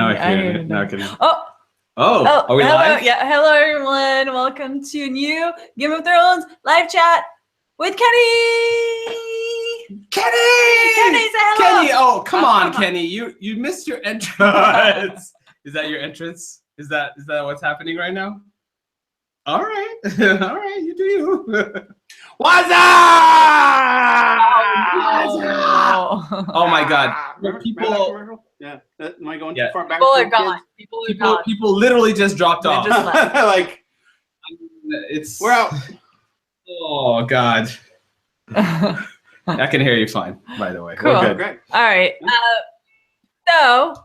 now I can hear it. Now I can hear it. Oh, are we hello. live? Yeah, hello everyone. Welcome to new Game of Thrones live chat with Kenny. Kenny, say hello. Kenny, oh, come on, Kenny. You missed your entrance. Is that your entrance? Is that what's happening right now? All right. All right, you do you. What's up? Oh my God. People. Yeah. Am I going too far back? People are gone. People literally just dropped off. Just left. Like, we're out. Oh God. I can hear you fine, by the way. Cool. We're good. Great. All right. So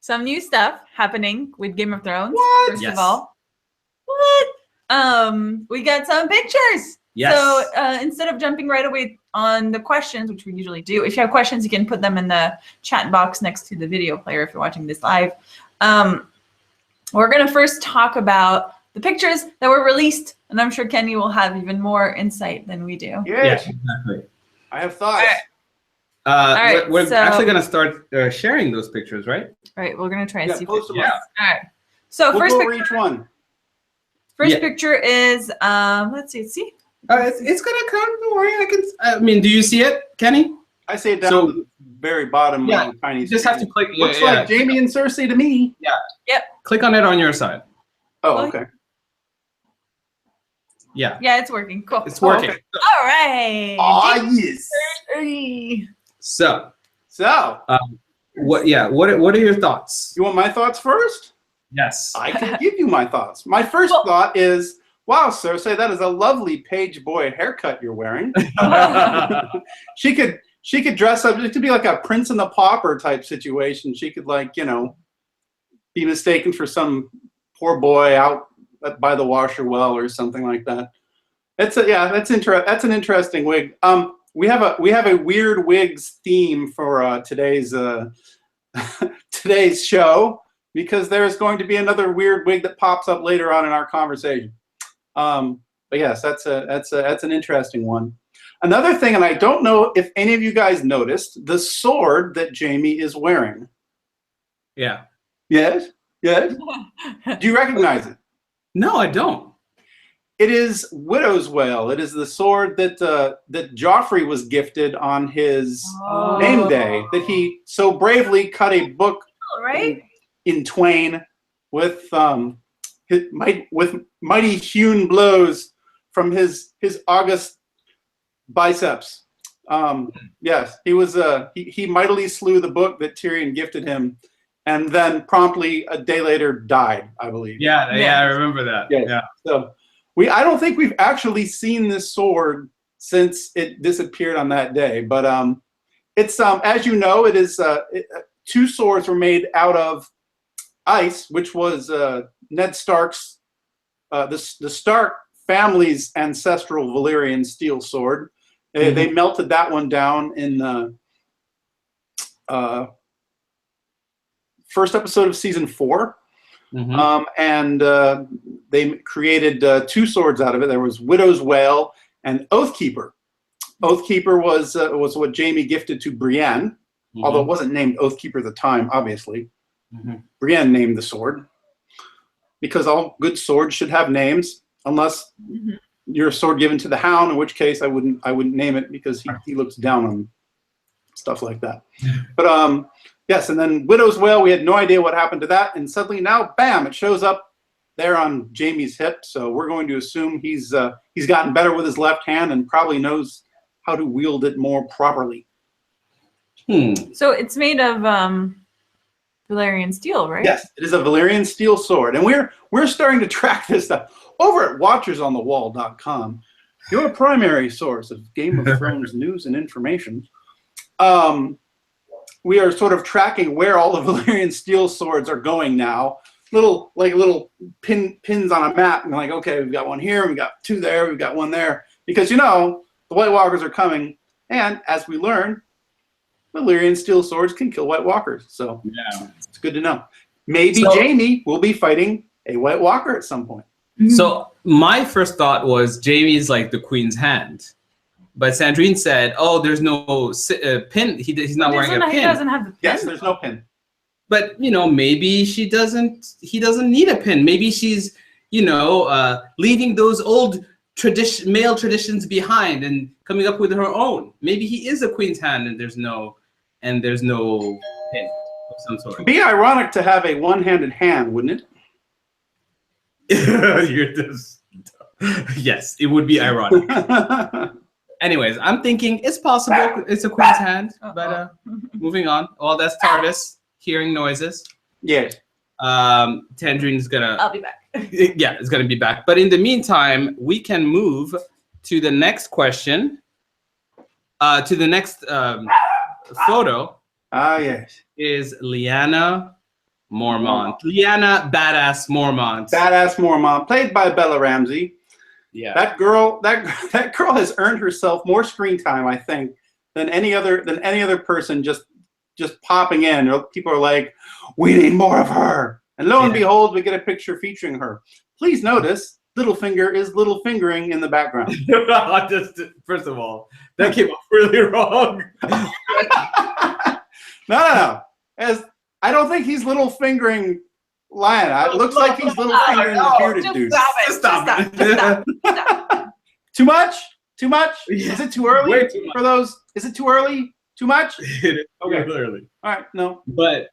some new stuff happening with Game of Thrones. What? First Yes. of all, we got some pictures. Yes. So instead of jumping right away on the questions, which we usually do, if you have questions, you can put them in the chat box next to the video player if you're watching this live. We're going to first talk about the pictures that were released, and I'm sure Kenny will have even more insight than we do. Yes. Yeah, exactly. I have thoughts. All right. We're So- actually going to start sharing those pictures, right? All right, we're going to try and Yeah, see. post them Yeah. up. All right. So We'll first go picture. over each one. First Yeah. picture is let's see. It's gonna come. Don't worry. I mean, do you see it, Kenny? I say it down So- to the very bottom. Yeah, tiny. You just have to click. Looks like Jamie and Cersei to me. Click on it on your side. Oh, okay. Yeah, Yeah, it's working. Cool. it's working. okay. All right. Oh, yes. Hey. So, So, what? Yeah, what are your thoughts? you want my thoughts first? Yes. I can give you my thoughts. My first thought is, wow, Cersei, that is a lovely page boy haircut you're wearing. She could dress up. It could be like a Prince and the Pauper type situation. She could, like, be mistaken for some poor boy out by the washer well or something like that. That's an interesting wig. We have a weird wigs theme for today's today's show, because there's going to be another weird wig that pops up later on in our conversation. But yes, that's an interesting one. Another thing, and I don't know if any of you guys noticed, the sword that Jamie is wearing. Yeah. Yes? Yes? Do you recognize it? No, I don't. It is Widow's Wail. It is the sword that that Joffrey was gifted on his name day, that he so bravely cut a book Right? in twain with mighty hewn blows from his august biceps. Yes, he was he mightily slew the book that Tyrion gifted him, and then promptly a day later died, I believe. Yeah, I remember that. Yes. Yeah. So I don't think we've actually seen this sword since it disappeared on that day. But it's as you know, it is two swords were made out of ice, which was Ned Stark's the Stark family's ancestral Valyrian steel sword. They melted that one down in first episode of season 4. And they created two swords out of it. There was Widow's Wail and Oathkeeper. Oathkeeper was what Jamie gifted to Brienne, although it wasn't named Oathkeeper at the time, obviously. Brienne named the sword, because all good swords should have names, unless you're a sword given to the Hound, in which case I wouldn't name it, because he looks down on stuff like that. But yes, and then Widow's Wail, we had no idea what happened to that, and suddenly now, bam, it shows up there on Jamie's hip. So we're going to assume he's gotten better with his left hand and probably knows how to wield it more properly. So it's made of Valyrian steel, right? Yes, it is a Valyrian steel sword, and we're starting to track this stuff over at WatchersOnTheWall.com, your primary source of Game of Thrones news and information. We are sort of tracking where all the Valyrian steel swords are going now. Little pins on a map, and like, okay, we've got one here, we've got two there, we've got one there, because the White Walkers are coming, and as we learned, Valyrian steel swords can kill White Walkers. So yeah, it's good to know. Maybe Jamie will be fighting a White Walker at some point. So my first thought was Jamie's like the Queen's hand. But Sandrine said, "Oh, there's no pin. He's not wearing a pin." He doesn't have the pin. Yes, there's no pin. but maybe he doesn't need a pin. Maybe she's leaving those old male traditions behind and coming up with her own. Maybe he is a queen's hand and there's no pin of some sort. It'd be ironic to have a one-handed hand, wouldn't it? You're just yes, it would be ironic. Anyways, I'm thinking it's possible it's a queen's hand, but moving on. Oh, that's TARDIS hearing noises. Yes. Sandrine's gonna. I'll be back. Yeah, it's gonna be back. But in the meantime, we can move to the next question. To the next photo. Ah, yes. Is Lyanna Mormont. Lyanna Badass Mormont. Badass Mormont, played by Bella Ramsey. Yeah. That girl has earned herself more screen time, I think, than any other person just popping in. People are like, we need more of her. And lo and behold, we get a picture featuring her. Please notice, Littlefinger is little fingering in the background. First of all, that came off really wrong. No. I don't think he's little fingering Lyanna. It looks like he's little fingering the bearded dude. Stop it. Too much? Yeah. Is it too early Way too much. for those? Is it too early? Too much? Okay, clearly. All right, no. But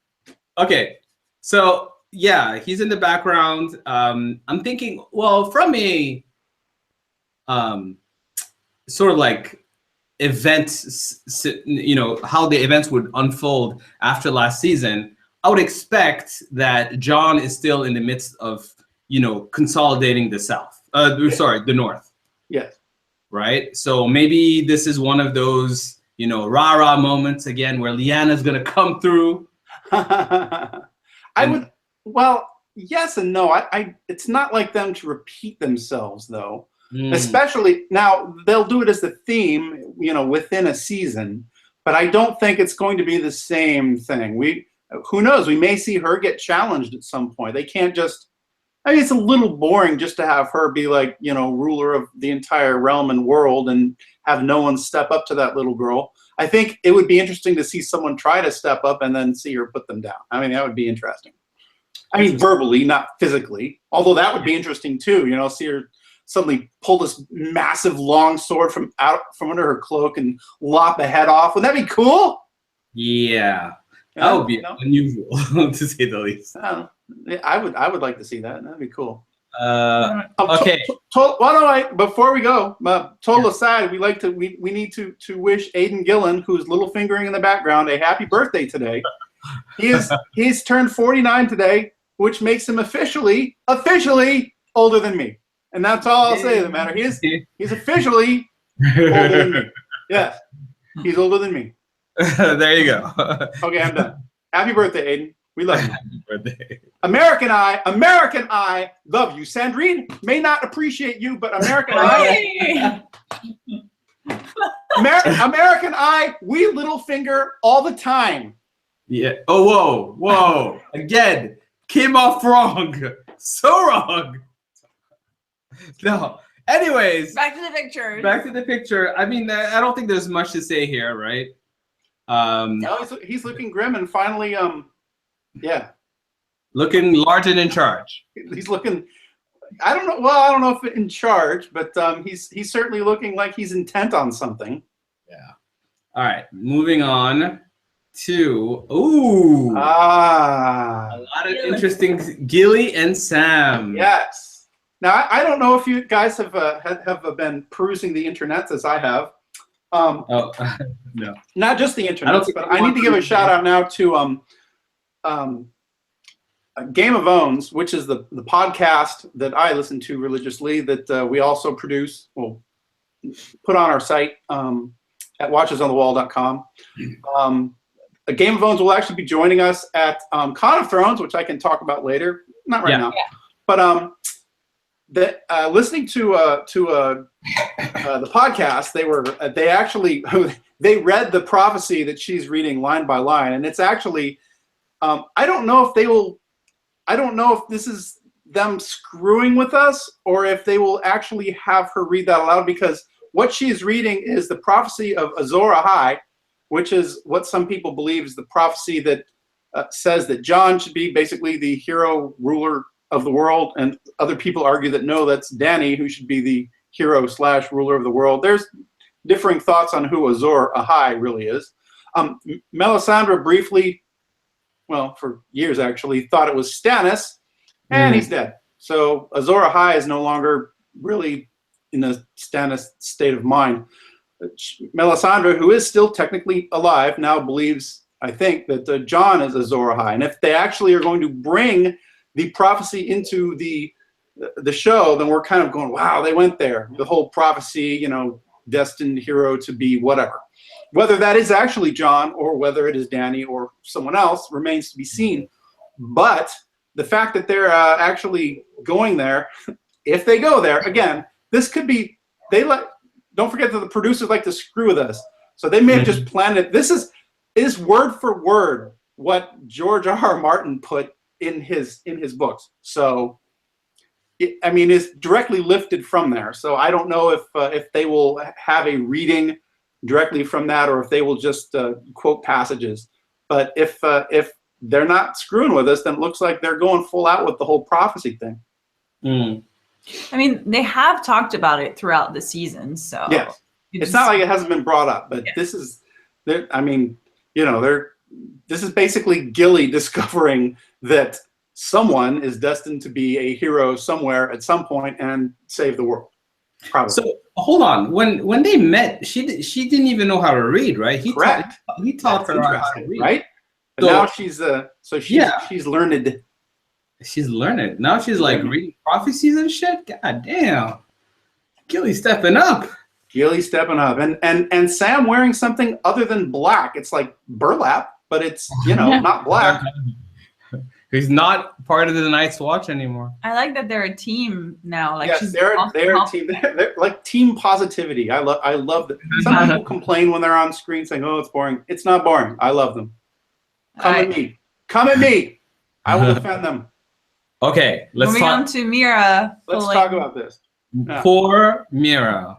okay, so yeah, he's in the background. I'm thinking, well, from a sort of like events, how the events would unfold after last season, I would expect that Jon is still in the midst of, consolidating the South. The North. Yes. Right? So maybe this is one of those, rah-rah moments again where Lyanna's going to come through. Well, yes and no. It's not like them to repeat themselves, though. Especially now, they'll do it as the theme, within a season. But I don't think it's going to be the same thing. Who knows? We may see her get challenged at some point. They can't just. I mean, it's a little boring just to have her be like, ruler of the entire realm and world and have no one step up to that little girl. I think it would be interesting to see someone try to step up and then see her put them down. I mean, that would be interesting. I mean, verbally, not physically. Although that would be interesting too. See her suddenly pull this massive long sword from under her cloak and lop a head off. Would that be cool? Yeah, that would be unusual to say the least. I would like to see that. That'd be cool. Okay. Before we go, total aside, we need to wish Aidan Gillen, who's little fingering in the background, a happy birthday today. He's turned 49 today, which makes him officially older than me. And that's all I'll say to the matter. He's officially older than me. Yes, he's older than me. There you go. Okay, I'm done. Happy birthday, Aidan. We love you. Happy birthday. American I love you. Sandrine may not appreciate you, but American I, we little finger all the time. Yeah. Oh, whoa. Again, came off wrong. So wrong. No. Anyways. Back to the picture. I mean, I don't think there's much to say here, right? No, he's looking grim and finally, yeah. Looking large and in charge. He's looking. I don't know. Well, I don't know if in charge, but he's certainly looking like he's intent on something. Yeah. All right. Moving on to a lot of interesting Gilly and Sam. Yes. Now I don't know if you guys have been perusing the internet as I have. No. Not just the internet, but I need to give a shout out now to Game of Owns, which is the podcast that I listen to religiously, that we also produce. We'll put on our site at watchesonthewall.com. Game of Owns will actually be joining us at Con of Thrones, which I can talk about later. Not right now. Yeah. But listening to the podcast, they actually they read the prophecy that she's reading line by line, and it's actually I don't know if this is them screwing with us or if they will actually have her read that aloud, because what she's reading is the prophecy of Azor Ahai, which is what some people believe is the prophecy that says that John should be basically the hero ruler of the world, and other people argue that no, that's Danny who should be the hero / ruler of the world. There's differing thoughts on who Azor Ahai really is. Melisandre briefly, well, for years actually, thought it was Stannis, and he's dead. So Azor Ahai is no longer really in a Stannis state of mind. Melisandre, who is still technically alive, now believes, I think, that Jon is Azor Ahai. And if they actually are going to bring the prophecy into the show, then we're kind of going, wow, they went there. The whole prophecy, you know, destined hero to be whatever. Whether that is actually Jon or whether it is Danny or someone else remains to be seen. But the fact that they're actually going there, if they go there, again, this could be, don't forget that the producers like to screw with us. So they may have just planned it. This is word for word what George R.R. Martin put in his books. So, I mean, it's directly lifted from there. So I don't know if they will have a reading directly from that or if they will just quote passages. But if they're not screwing with us, then it looks like they're going full out with the whole prophecy thing. I mean, they have talked about it throughout the season, so yes, it's not like it hasn't been brought up, but this is, I mean, you know, this is basically Gilly discovering that someone is destined to be a hero somewhere at some point and save the world. Probably. So hold on, when they met, she didn't even know how to read, right? Correct. He taught her how to read, right? But now she's learned. She's learning. Now she's like reading prophecies and shit. God damn. Gilly's stepping up. Gilly's stepping up. And Sam wearing something other than black. It's like burlap, but it's, you know, not black. He's not part of the Night's Watch anymore. I like that they're a team now. Like, yes, they're a team. They're like team positivity. I love that. Some people complain when they're on screen saying, "Oh, it's boring." It's not boring. I love them. Come at me. Come at me. I will defend them. Okay, let's moving on to Mira. Let's talk about this. Poor Mira.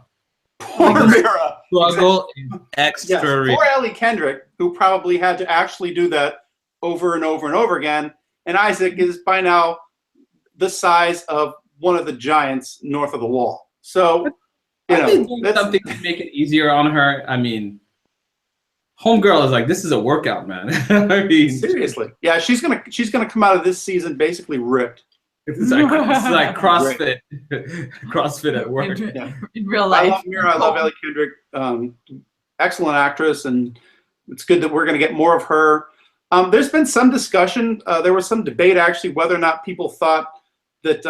Poor Mira. Struggle is extra real. Poor Ellie Kendrick, who probably had to actually do that over and over and over again. And Isaac is by now the size of one of the giants north of the wall. So, you know, something to make it easier on her. I mean, homegirl is like, this is a workout, man. I mean, seriously, yeah, she's gonna come out of this season basically ripped. It's like CrossFit, CrossFit at work. In real life. I love Mira. I love Ellie Kendrick. Excellent actress, and it's good that we're gonna get more of her. There's been some discussion. There was some debate actually whether or not people thought that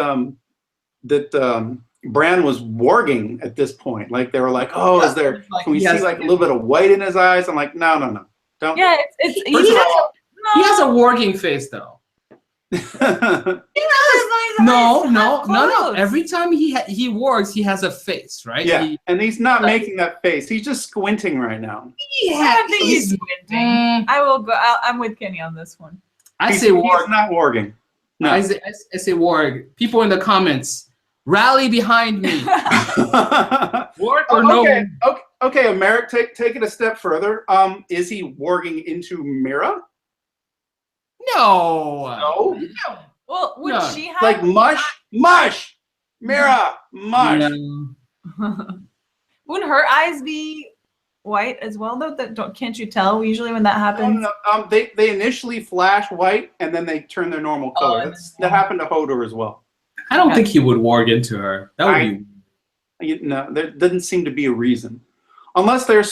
Bran was warging at this point. Like they were like, "Oh, is there? Can we see like a little bit of white in his eyes?" I'm like, "No, don't." Yeah, he has a warging face though. No. Every time he wargs, he has a face, right? Yeah, and he's not making that face. He's just squinting right now. I think he's squinting. I will go. I'm with Kenny on this one. I say warg. He's not warging. No. I say warg. People in the comments, rally behind me. Warg or no? Okay, Americ, take it a step further. Is he warging into Mira? No. Well, would she have like mush, Mira, mush? Wouldn't her eyes be white as well, though? Can't you tell usually when that happens? No. They initially flash white and then they turn their normal color. That happened to Hodor as well. I don't think he would warg into her. That would be. No, there doesn't seem to be a reason, unless they're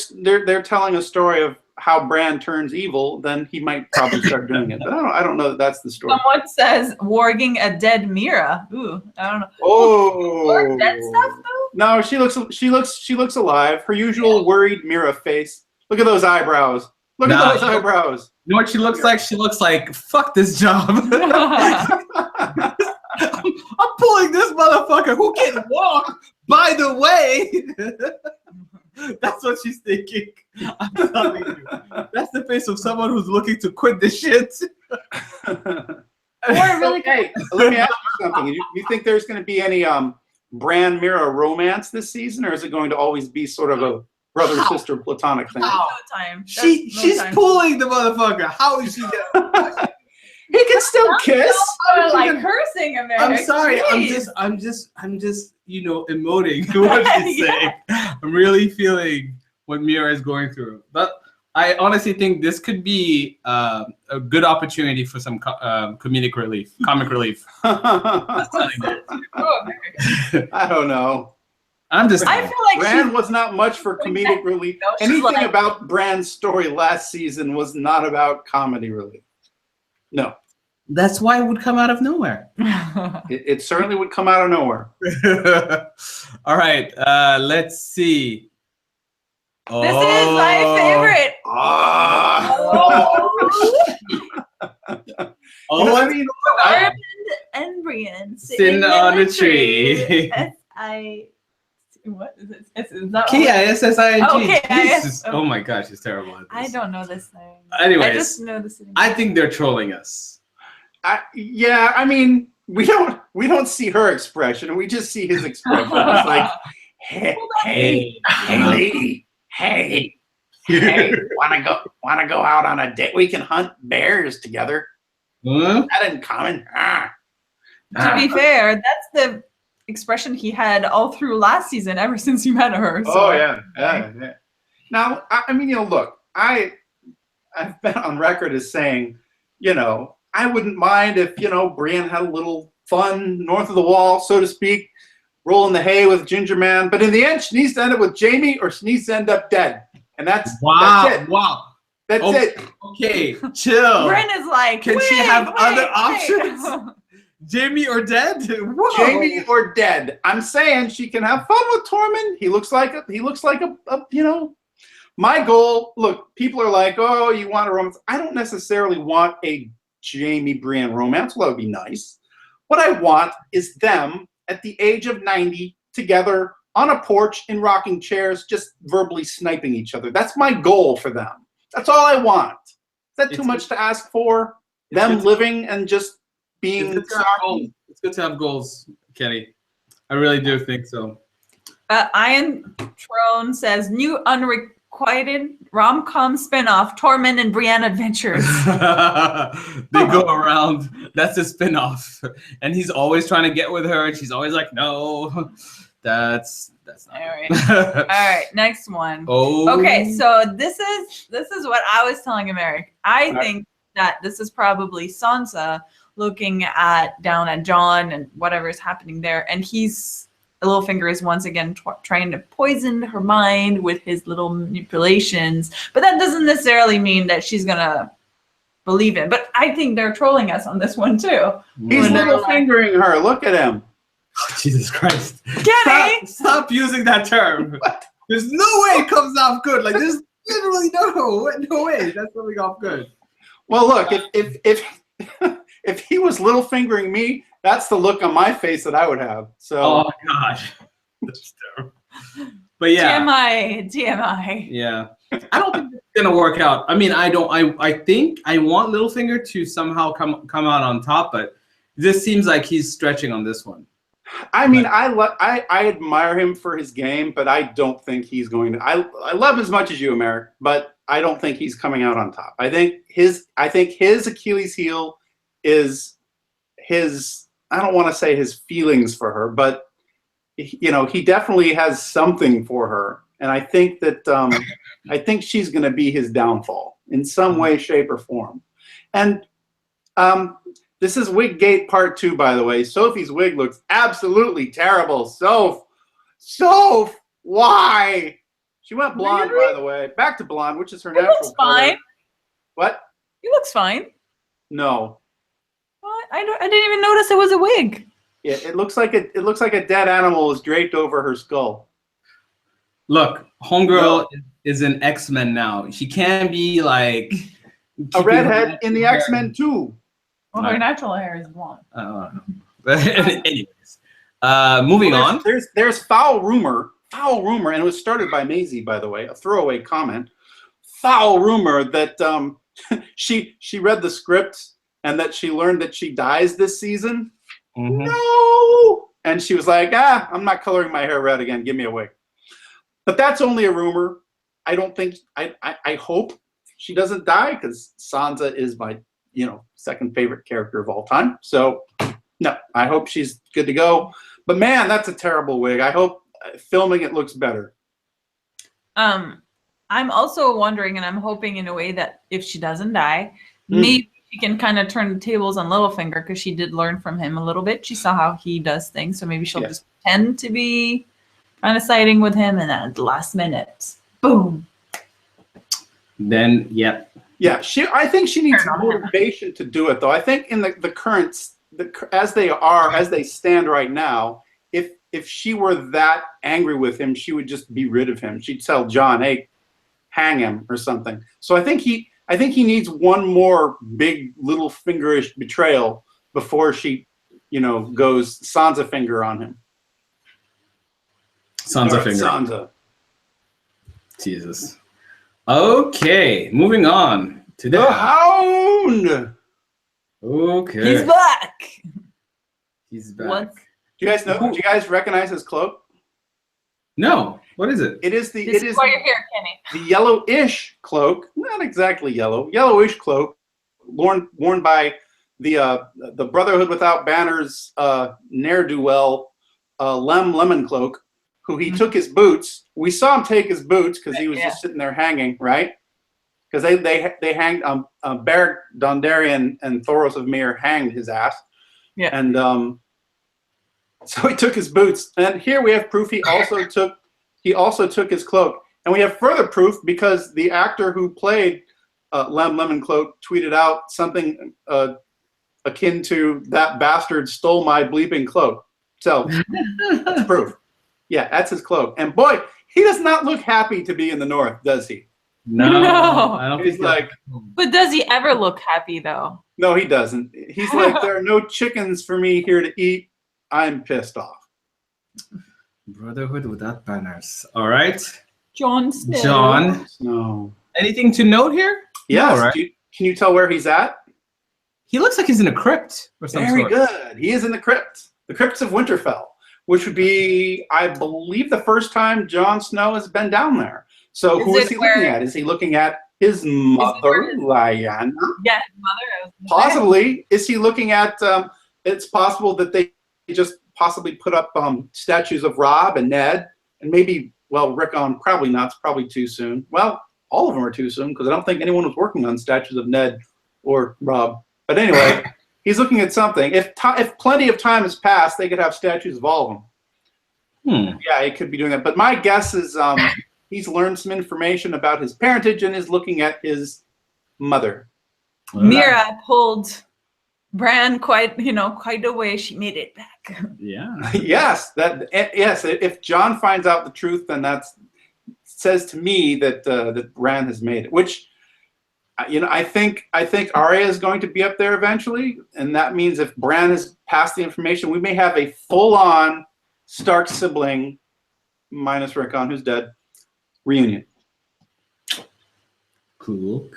telling a story of how Bran turns evil. Then he might probably start doing it. But I don't know that that's the story. Someone says warging a dead Mira. Ooh, I don't know. Oh, dead stuff though. No, she looks alive. Her usual worried Mira face. Look at those eyebrows. Look at those eyebrows. You know what she looks like? She looks like, fuck this job. I'm pulling this motherfucker who can walk, by the way. That's what she's thinking. I'm telling you. That's the face of someone who's looking to quit this shit. Hey, let me ask you something. You think there's going to be any Bran Mira romance this season, or is it going to always be sort of a brother sister platonic thing. No time. She's pulling the motherfucker. How is she gonna? He can still kiss. Oh, like cursing, Americ. I'm sorry. Jeez. I'm just emoting what she's saying. I'm really feeling what Mira is going through. But I honestly think this could be a good opportunity for some comic relief. I don't know. I I feel like Bran was not much for comedic relief. No, she's Anything like- about Bran's story last season was not about comedy relief. No. that's why it would come out of nowhere. It certainly would come out of nowhere. All right, let's see. This is my favorite. I mean, Armand and Brienne sitting on a tree. What is it? Is that K-I-S-S-I-N-G. Oh, K-I-S. Jesus. Oh my gosh, she's terrible at this. I don't know this thing. Anyways, I just know the sitting. I think they're trolling us. yeah, I mean, we don't see her expression, we just see his expression. It's like, hey, lady, hey, wanna go out on a date? We can hunt bears together. Huh? That in common. To be fair, that's the expression he had all through last season, ever since you met her. So. Oh yeah. Now, I mean, look, I've been on record as saying, I wouldn't mind if, Brienne had a little fun north of the wall, so to speak, rolling the hay with Ginger Man. But in the end, she needs to end up with Jamie or she needs to end up dead. And that's it. Wow. That's it. Okay, chill. Bryn is like, Can she have other wait. options? Jamie or dead? Whoa. Jamie or dead. I'm saying she can have fun with Tormund. He looks like a my goal, look, people are like, oh, you want a romance. I don't necessarily want a Jamie Brienne romance. Well, that would be nice. What I want is them at the age of 90 together on a porch in rocking chairs, just verbally sniping each other. That's my goal for them. That's all I want. Is that too much to ask for? Them living and just being. It's good to have goals, Kenny. I really do think so. Iron Throne says new unrequited rom-com spinoff, Tormund and Brienne Adventures. They go around. That's a spinoff, and he's always trying to get with her, and she's always like, "No, that's not." All right. All right. Next one. Oh. Okay, so this is what I was telling Americ. I think that this is probably Sansa looking down at Jon and whatever is happening there, and Littlefinger is once again trying to poison her mind with his little manipulations. But that doesn't necessarily mean that she's gonna believe it. But I think they're trolling us on this one too. He's little fingering her. Look at him. Oh, Jesus Christ. Kenny! Stop using that term. There's no way it comes off good. Like, there's literally no way that's coming off good. Well, look, if he was little fingering me, that's the look on my face that I would have. So. Oh gosh, that's terrible. But yeah. TMI. Yeah. I don't think it's gonna work out. I mean, I think I want Littlefinger to somehow come out on top, but this seems like he's stretching on this one. I mean, I admire him for his game, but I don't think he's going to. I love him as much as you, Americ, but I don't think he's coming out on top. I think his Achilles heel is his. I don't want to say his feelings for her, but he definitely has something for her, and I think that I think she's going to be his downfall in some way, shape, or form. And this is Wiggate Part 2, by the way. Sophie's wig looks absolutely terrible. Soph, why? She went blonde, by the way. Back to blonde, which is her natural looks color. fine. What? He looks fine. No. What? I didn't even notice it was a wig. Yeah, it looks like a dead animal is draped over her skull. Look, Homegirl is an X-Men now. She can be like a redhead in the X-Men too. Well, her natural hair is blonde. I don't know. But anyways, moving on. There's foul rumor, and it was started by Maisie, by the way, a throwaway comment. Foul rumor that she read the script and that she learned that she dies this season. Mm-hmm. No, and she was like, I'm not coloring my hair red again. Give me a wig. But that's only a rumor. I don't think I hope she doesn't die because Sansa is my second favorite character of all time. So no, I hope she's good to go. But man, that's a terrible wig. I hope filming it looks better. I'm also wondering, and I'm hoping in a way that if she doesn't die, maybe she can kind of turn the tables on Littlefinger because she did learn from him a little bit. She saw how he does things, so maybe she'll just pretend to be kind of siding with him, and then at the last minute, boom. Then, yep. Yeah, I think she needs motivation to do it, though. I think in the current, as they stand right now, if she were that angry with him, she would just be rid of him. She'd tell Jon, "Hey, hang him," or something. So I think he needs one more big little fingerish betrayal before she, goes Sansa finger on him. Sansa finger. Sansa. Jesus. Okay, moving on to the Hound. Okay. He's back. He's back. Do you guys know? Do you guys recognize his cloak? No. What is it? It is the. This is why you're here, Kenny. The yellowish cloak, not exactly yellow, yellowish cloak, worn by the Brotherhood Without Banners ne'er-do-well Lemon Cloak, who he took his boots. We saw him take his boots because he was just sitting there hanging, right? Because they hanged Beric Dondarrion and Thoros of Myr hanged his ass. Yeah. And so he took his boots. And here we have proof he also took his cloak. And we have further proof because the actor who played Lemon Cloak tweeted out something akin to "that bastard stole my bleeping cloak." So that's proof. Yeah, that's his cloak. And boy, he does not look happy to be in the North, does he? No. I don't He's like. But does he ever look happy though? No, he doesn't. He's like, there are no chickens for me here to eat. I'm pissed off. Brotherhood Without Banners. All right. Jon Snow. Jon. No. Anything to note here? Yes. No, right? Can you tell where he's at? He looks like he's in a crypt or something. Very good. He is in the crypt. The crypts of Winterfell, which would be, I believe, the first time Jon Snow has been down there. So who is he looking at? Is he looking at his mother, Lyanna? Yeah, his mother. Possibly. Is he looking at, it's possible that they just possibly put up statues of Robb and Ned, and maybe, well, Rickon, probably not. It's probably too soon. Well, all of them are too soon, because I don't think anyone was working on statues of Ned or Robb. But anyway, he's looking at something. If plenty of time has passed, they could have statues of all of them. Yeah, he could be doing that. But my guess is he's learned some information about his parentage and is looking at his mother. Mira pulled Bran quite a way. She made it back. Yeah. Yes. If Jon finds out the truth, then that says to me that that Bran has made it. Which, I think Arya is going to be up there eventually, and that means if Bran has passed the information, we may have a full-on Stark sibling, minus Rickon, who's dead, reunion. Cool.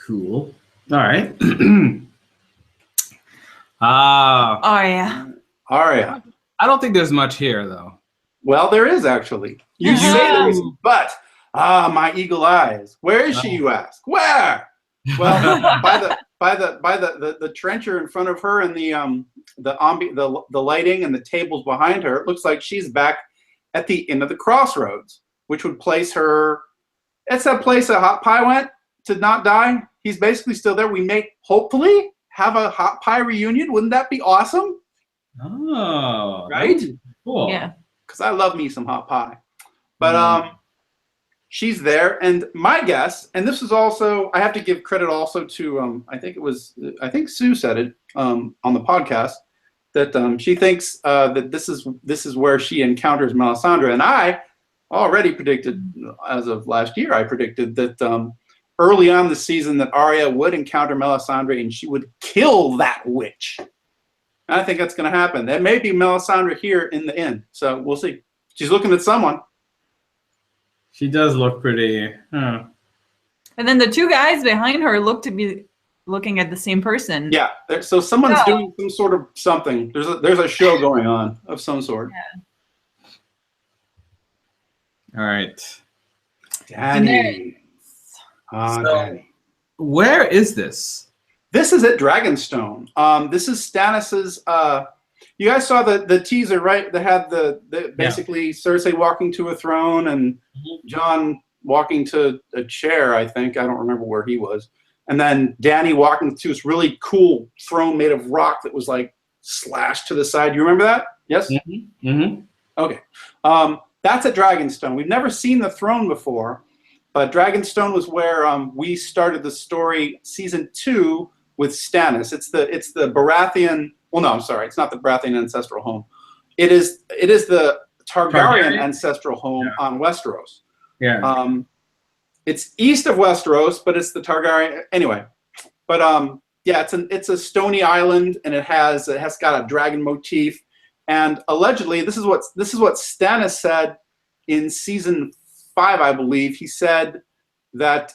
All right. Arya. I don't think there's much here, though. Well, there is actually. You say there is, but my eagle eyes. Where is she? You ask. Where? Well, by the trencher in front of her and the lighting and the tables behind her, it looks like she's back at the end of the crossroads, which would place her. It's that place that Hot Pie went to not die. He's basically still there. We may hopefully have a Hot Pie reunion. Wouldn't that be awesome? Oh, right? Cool. Yeah. Because I love me some Hot Pie. But she's there, and my guess, and this is also, I have to give credit also to, I think Sue said it on the podcast, that she thinks that this is where she encounters Melisandre, and I already predicted, as of last year, I predicted that early on the season that Arya would encounter Melisandre and she would kill that witch. And I think that's going to happen. That may be Melisandre here in the end, so we'll see. She's looking at someone. She does look pretty. Huh. And then the two guys behind her look to be looking at the same person. Yeah. So someone's doing some sort of something. There's a show going on of some sort. Yeah. All right. Danny. So, Danny. where is this? This is at Dragonstone. This is Stannis's. You guys saw the teaser, right? That had the basically Cersei walking to a throne and Jon walking to a chair. I think I don't remember where he was, and then Danny walking to this really cool throne made of rock that was like slashed to the side. You remember that? Yes. Okay. That's at Dragonstone. We've never seen the throne before, but Dragonstone was where we started the story season 2 with Stannis. It's the Baratheon. Well, no, I'm sorry. It's not the Baratheon ancestral home. It is the Targaryen ancestral home on Westeros. Yeah. It's east of Westeros, but it's the Targaryen anyway. But yeah, it's a stony island, and it has got a dragon motif. And allegedly, this is what Stannis said in season 5, I believe. He said that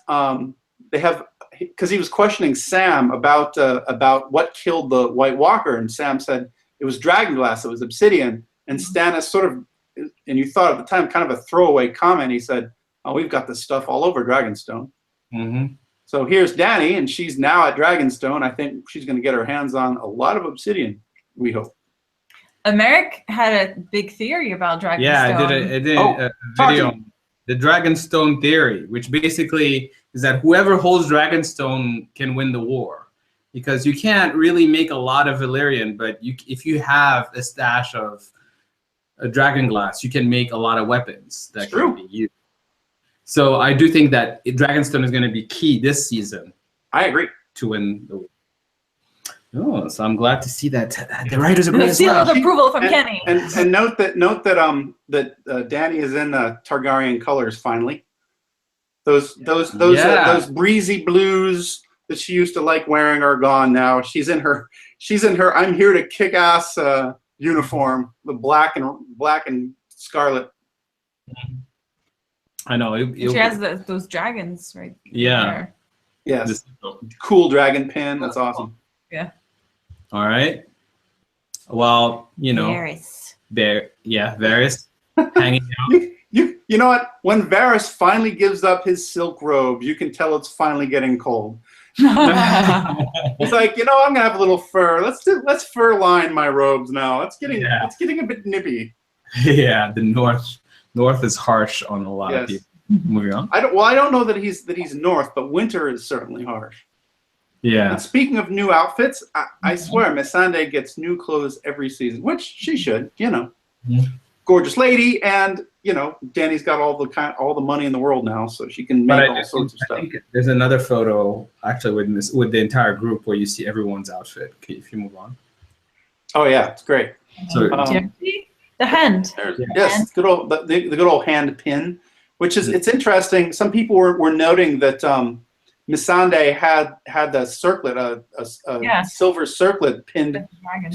they have, because he was questioning Sam about what killed the White Walker, and Sam said it was dragonglass, it was obsidian, and Stannis sort of, and you thought at the time, kind of a throwaway comment. He said, "Oh, we've got this stuff all over Dragonstone." So here's Dany, and she's now at Dragonstone. I think she's going to get her hands on a lot of obsidian. We hope. Americ had a big theory about Dragonstone. Yeah, I did a video, the Dragonstone theory, which basically is that whoever holds Dragonstone can win the war, because you can't really make a lot of Valyrian, but if you have a stash of a dragonglass, you can make a lot of weapons that can be used. So I do think that Dragonstone is going to be key this season. I agree. To win the war. Oh, so I'm glad to see that the writers agree as seal well. of approval from Kenny. And note that Dany is in Targaryen colors finally. Those breezy blues that she used to like wearing are gone now. She's in her I'm here to kick ass uniform, the black and scarlet. I know. She has those dragons right there. Yes. Cool dragon pin. That's awesome. Yeah. All right. Well, you know, Varys hanging out. You know what? When Varys finally gives up his silk robes, you can tell it's finally getting cold. It's like, I'm gonna have a little fur. Let's fur line my robes now. It's getting a bit nippy. Yeah, the north is harsh on a lot of people. Moving on. I don't know that he's north, but winter is certainly harsh. Yeah. And speaking of new outfits, I swear Missandei gets new clothes every season, which she should, Gorgeous lady, and Dany's got all the money in the world now, so she can make all sorts of stuff. I think there's another photo actually with the entire group where you see everyone's outfit. Okay, if you move on. Oh yeah, it's great. So the hand. Yes, good old the good old hand pin, which is it's interesting. Some people were noting that Missandei had the circlet, a silver circlet pinned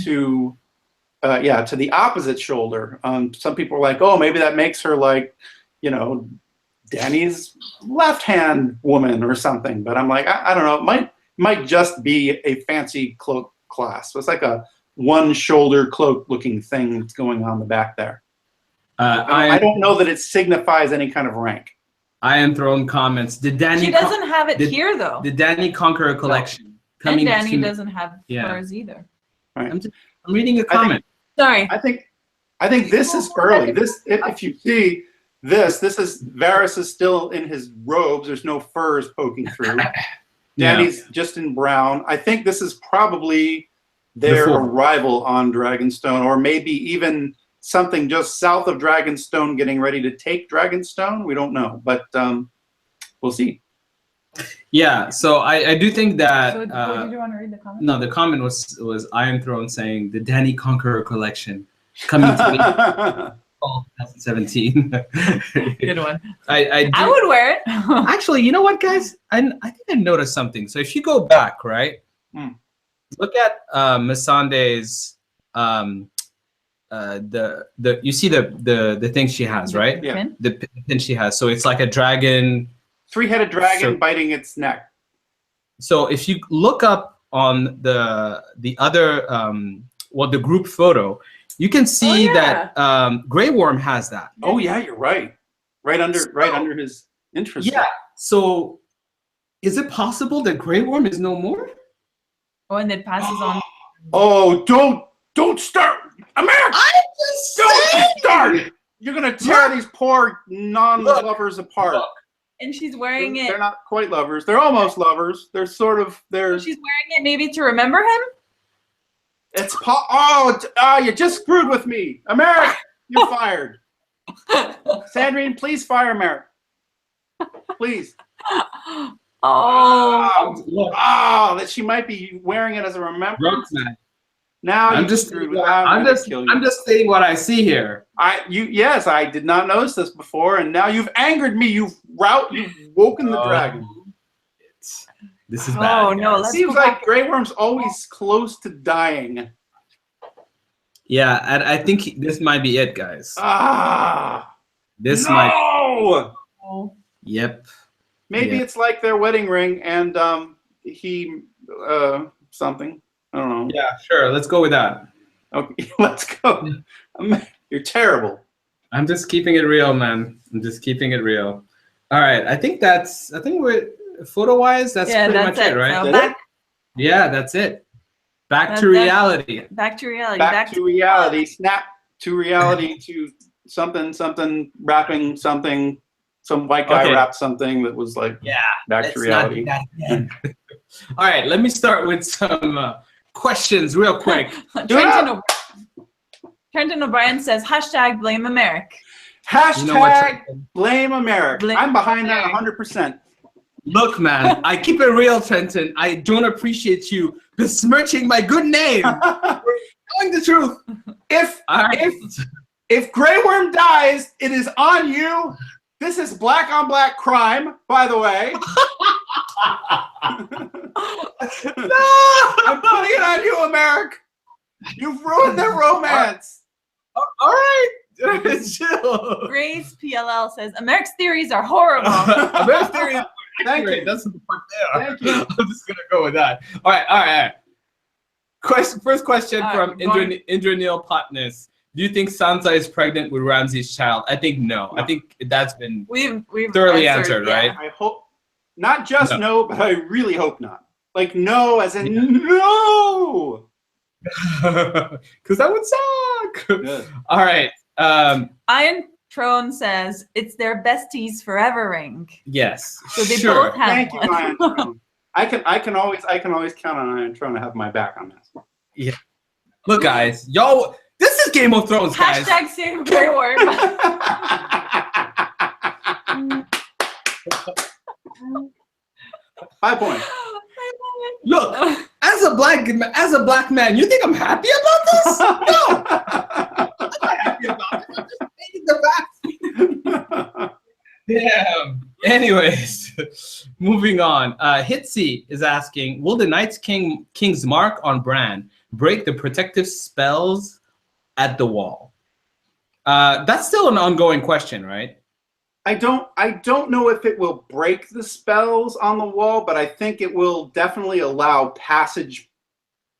to the opposite shoulder. Some people were like, oh, maybe that makes her like, Dany's left-hand woman or something. But I'm like, I don't know. It might just be a fancy cloak clasp. So it's like a one-shoulder cloak-looking thing that's going on the back there. I don't know that it signifies any kind of rank. Iron Throne comments. Did Dany? She doesn't have it here though. The Dany Conqueror collection coming? And Dany doesn't have furs either. Right. I'm reading a comment. Sorry. I think this is early. If you see this is Varys is still in his robes. There's no furs poking through. Dany's just in brown. I think this is probably their arrival on Dragonstone, or maybe even something just south of Dragonstone, getting ready to take Dragonstone. We don't know, but we'll see. Yeah, so I do think that. So did you want to read the comment? No, the comment was Iron Throne saying the Dany Conqueror collection coming to fall 2017. Good one. I would wear it. Actually, you know what, guys? I think I noticed something. So if you go back, right, look at Missandei's you see the thing she has, right? Yeah. The pin she has. So it's like a dragon. Three-headed dragon biting its neck. So if you look up on the other the group photo, you can see that Grey Worm has that. Oh yeah, you're right. Right under his interest. Yeah. So Is it possible that Grey Worm is no more? Oh, and it passes on. Oh, don't start, Americ! Don't start! You're gonna tear these poor non-lovers apart. Look. And she's wearing it. They're not quite lovers. They're almost lovers. They're sort of. She's wearing it maybe to remember him. It's you just screwed with me, Americ. You're fired. Sandrine, please fire Americ. Please. That she might be wearing it as a remembrance. Now I'm just saying what I see here. Yes, I did not notice this before, and now you've angered me. You've woken the dragon. This is bad. Oh no! It seems like Grey Worm's always close to dying. Yeah, and I think this might be it, guys. This no! might. Yep. Maybe it's like their wedding ring, and he something. I don't know. Yeah, sure. Let's go with that. Okay, let's go. You're terrible. I'm just keeping it real, man. I'm just keeping it real. All right. I think we're photo-wise. That's pretty much it, right? So yeah, that's it. Back to reality. Back to reality. Back to reality. Snap to reality. To something wrapping something. Some white guy wrapped something that was like back to reality. All right. Let me start with some questions real quick. Trenton O'Brien says, #blame Americ. #blame Americ. I'm behind that 100%. Look, man, I keep it real, Trenton. I don't appreciate you besmirching my good name. We're telling the truth. If Grey Worm dies, it is on you. This is black on black crime, by the way. No! I'm putting it on you, Americ. You've ruined their romance. All right. Chill. Grace PLL says, Americ's theories are horrible. Americ's theories are Thank you. That's the part there. Thank you. I'm just going to go with that. All right. First question from Indranil Patnis. Do you think Sansa is pregnant with Ramsay's child? I think no. I think that's been we've thoroughly answered, right? I hope not just no, but I really hope not. Like no, as in no. Because that would suck. Good. All right. Iron Throne says it's their besties forever ring. Yes. So they both have Thank you, Iron Throne. I can always count on Iron Throne to have my back on this. Yeah. Look, guys, y'all. This is Game of Thrones, guys. #save Grey Worm. 5 points. Look, as a black man, you think I'm happy about this? No, I'm not happy about it. I'm just stating the facts. Damn. Anyways, moving on. Hitsy is asking, will the Night's King's mark on Bran break the protective spells at the wall? That's still an ongoing question, right? I don't know if it will break the spells on the wall, but I think it will definitely allow passage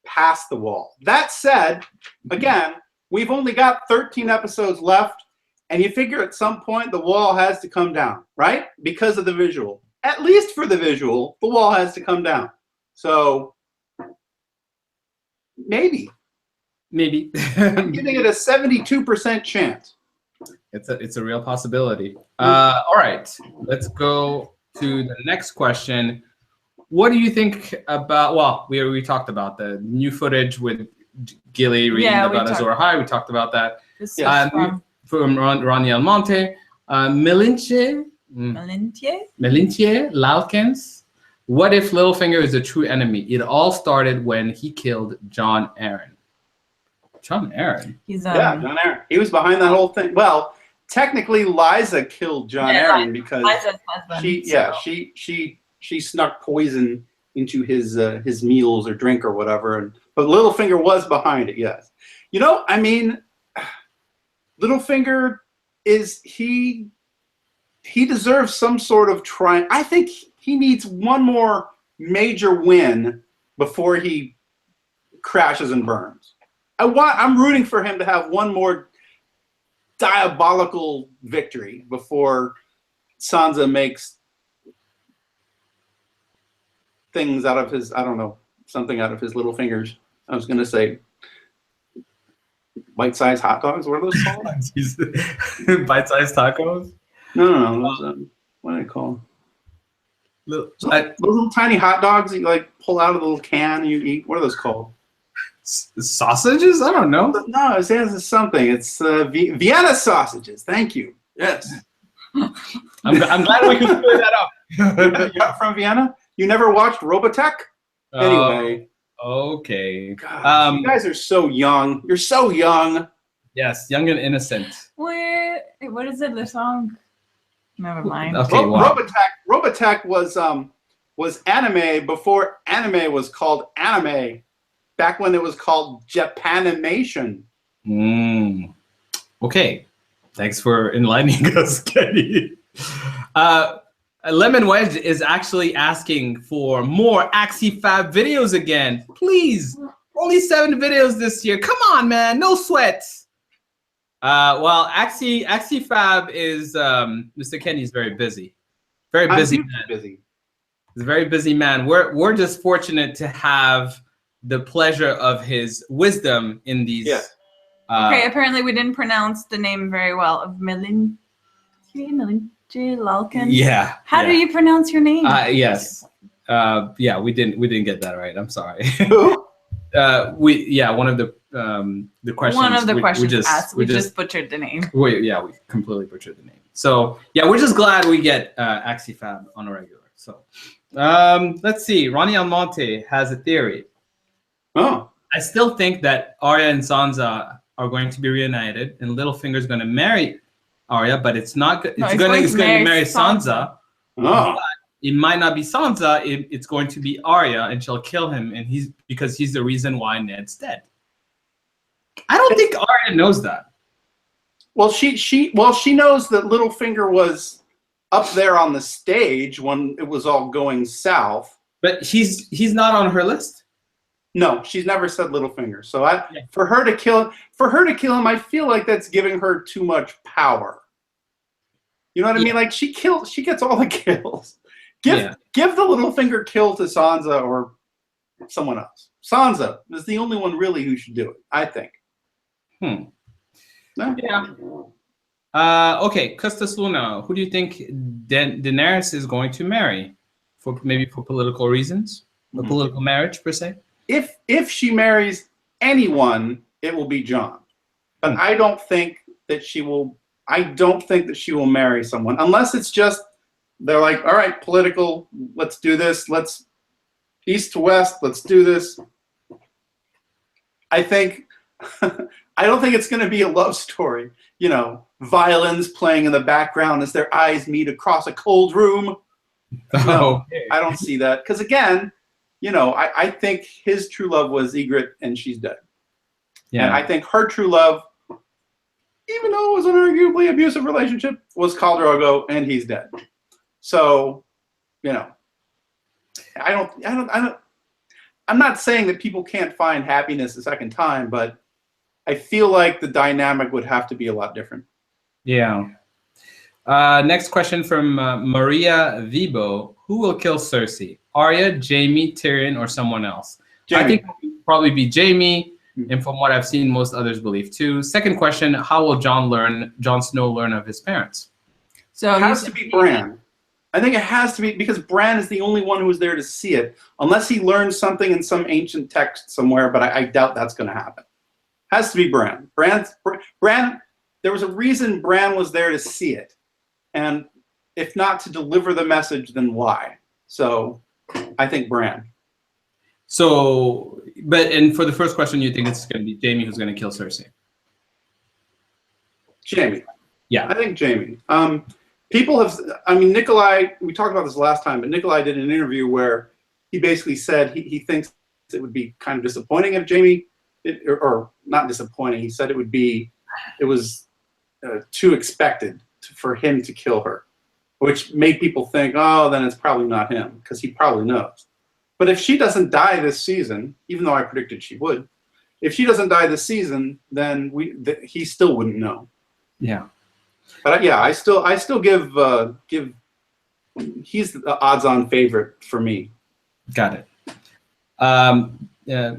past the wall. That said, again, we've only got 13 episodes left, and you figure at some point the wall has to come down, right? Because of the visual. At least for the visual, the wall has to come down. So maybe. I'm giving it a 72% chance. It's a real possibility. All right, let's go to the next question. What do you think about? Well, we talked about the new footage with Gilly reading about Azor Ahai. We talked about that. From Ronnie Almonte, Melintier Lalkins. What if Littlefinger is a true enemy? It all started when he killed Jon Arryn. Jon Arryn. Jon Arryn. He was behind that whole thing. Well, technically, Liza killed Jon Arryn because Liza's husband, she snuck poison into his meals or drink or whatever. But Littlefinger was behind it. Yes. You know, I mean, Littlefinger he deserves some sort of triumph. I think he needs one more major win before he crashes and burns. I'm rooting for him to have one more diabolical victory before Sansa makes things out of his, I don't know, something out of his little fingers. I was going to say bite-sized hot dogs. What are those called? Bite-sized tacos? No. Those, what are they called? Those little tiny hot dogs that you like pull out of the little can and you eat. What are those called? Sausages? I don't know. No, it says something. It's Vienna sausages. Thank you. Yes. I'm glad we could clear that up. You're not from Vienna? You never watched Robotech? Anyway. Okay. God, you guys are so young. You're so young. Yes, young and innocent. What is it? The song? Never mind. Okay, wow. Robotech was anime before anime was called anime. Back when it was called Japanimation. Okay. Thanks for enlightening us, Kenny. Lemon Wedge is actually asking for more AxiFab videos again. Please. Only 7 videos this year. Come on, man. No sweat. Well, AxiFab is Mr. Kenny's very busy. Very busy man. Busy. He's a very busy man. We're just fortunate to have the pleasure of his wisdom in these. Yeah. Okay, apparently we didn't pronounce the name very well of Melinji Lalkin. Yeah. How do you pronounce your name? Yes. Yeah, we didn't get that right. I'm sorry. Who? One of the questions. One of the questions asked. We just butchered the name. We completely butchered the name. So yeah, we're just glad we get AxiFab on a regular. So let's see. Ronnie Almonte has a theory. Oh. I still think that Arya and Sansa are going to be reunited, and Littlefinger's going to marry Arya, but it's not. It's going to marry Sansa. Oh. It might not be Sansa. It's going to be Arya, and she'll kill him, and because he's the reason why Ned's dead. I don't think Arya knows that. Well, she knows that Littlefinger was up there on the stage when it was all going south. But he's not on her list. No, she's never said Littlefinger. So for her to kill him, I feel like that's giving her too much power. You know what I mean? Like she gets all the kills. Give the Littlefinger kill to Sansa or someone else. Sansa is the only one really who should do it, I think. No? Yeah. Okay, Custis Luna, who do you think Daenerys is going to marry? Maybe for political reasons? A political marriage, per se? If she marries anyone, it will be Jon. But I don't think that she will marry someone unless it's just they're like, all right, political, let's do this. Let's east to west, let's do this. I don't think it's going to be a love story. You know, violins playing in the background as their eyes meet across a cold room. No, I don't see that. Because again, you know, I think his true love was Ygritte, and she's dead. Yeah. And I think her true love, even though it was an arguably abusive relationship, was Khal Drogo, and he's dead. So, you know, I'm not saying that people can't find happiness a second time, but I feel like the dynamic would have to be a lot different. Yeah. Next question from Maria Vibo. Who will kill Cersei? Arya, Jaime, Tyrion, or someone else? Jaime. I think it would probably be Jaime, and from what I've seen, most others believe too. Second question, how will Jon Snow learn of his parents? So it has to be Bran. I think it has to be, because Bran is the only one who was there to see it, unless he learned something in some ancient text somewhere, but I doubt that's going to happen. Has to be Bran. Bran, there was a reason Bran was there to see it. And if not to deliver the message, then why? So I think Bran. So, and for the first question, you think it's going to be Jaime who's going to kill Cersei? Jaime. Yeah. I think Jaime. People have, I mean, Nikolai, we talked about this last time, but Nikolai did an interview where he basically said he thinks it would be kind of disappointing if Jaime, or not disappointing, he said it was too expected for him to kill her, which made people think, oh, then it's probably not him, because he probably knows. But if she doesn't die this season, even though I predicted she would, if she doesn't die this season, then he still wouldn't know. Yeah. But yeah, I still give he's the odds-on favorite for me. Got it. Yeah,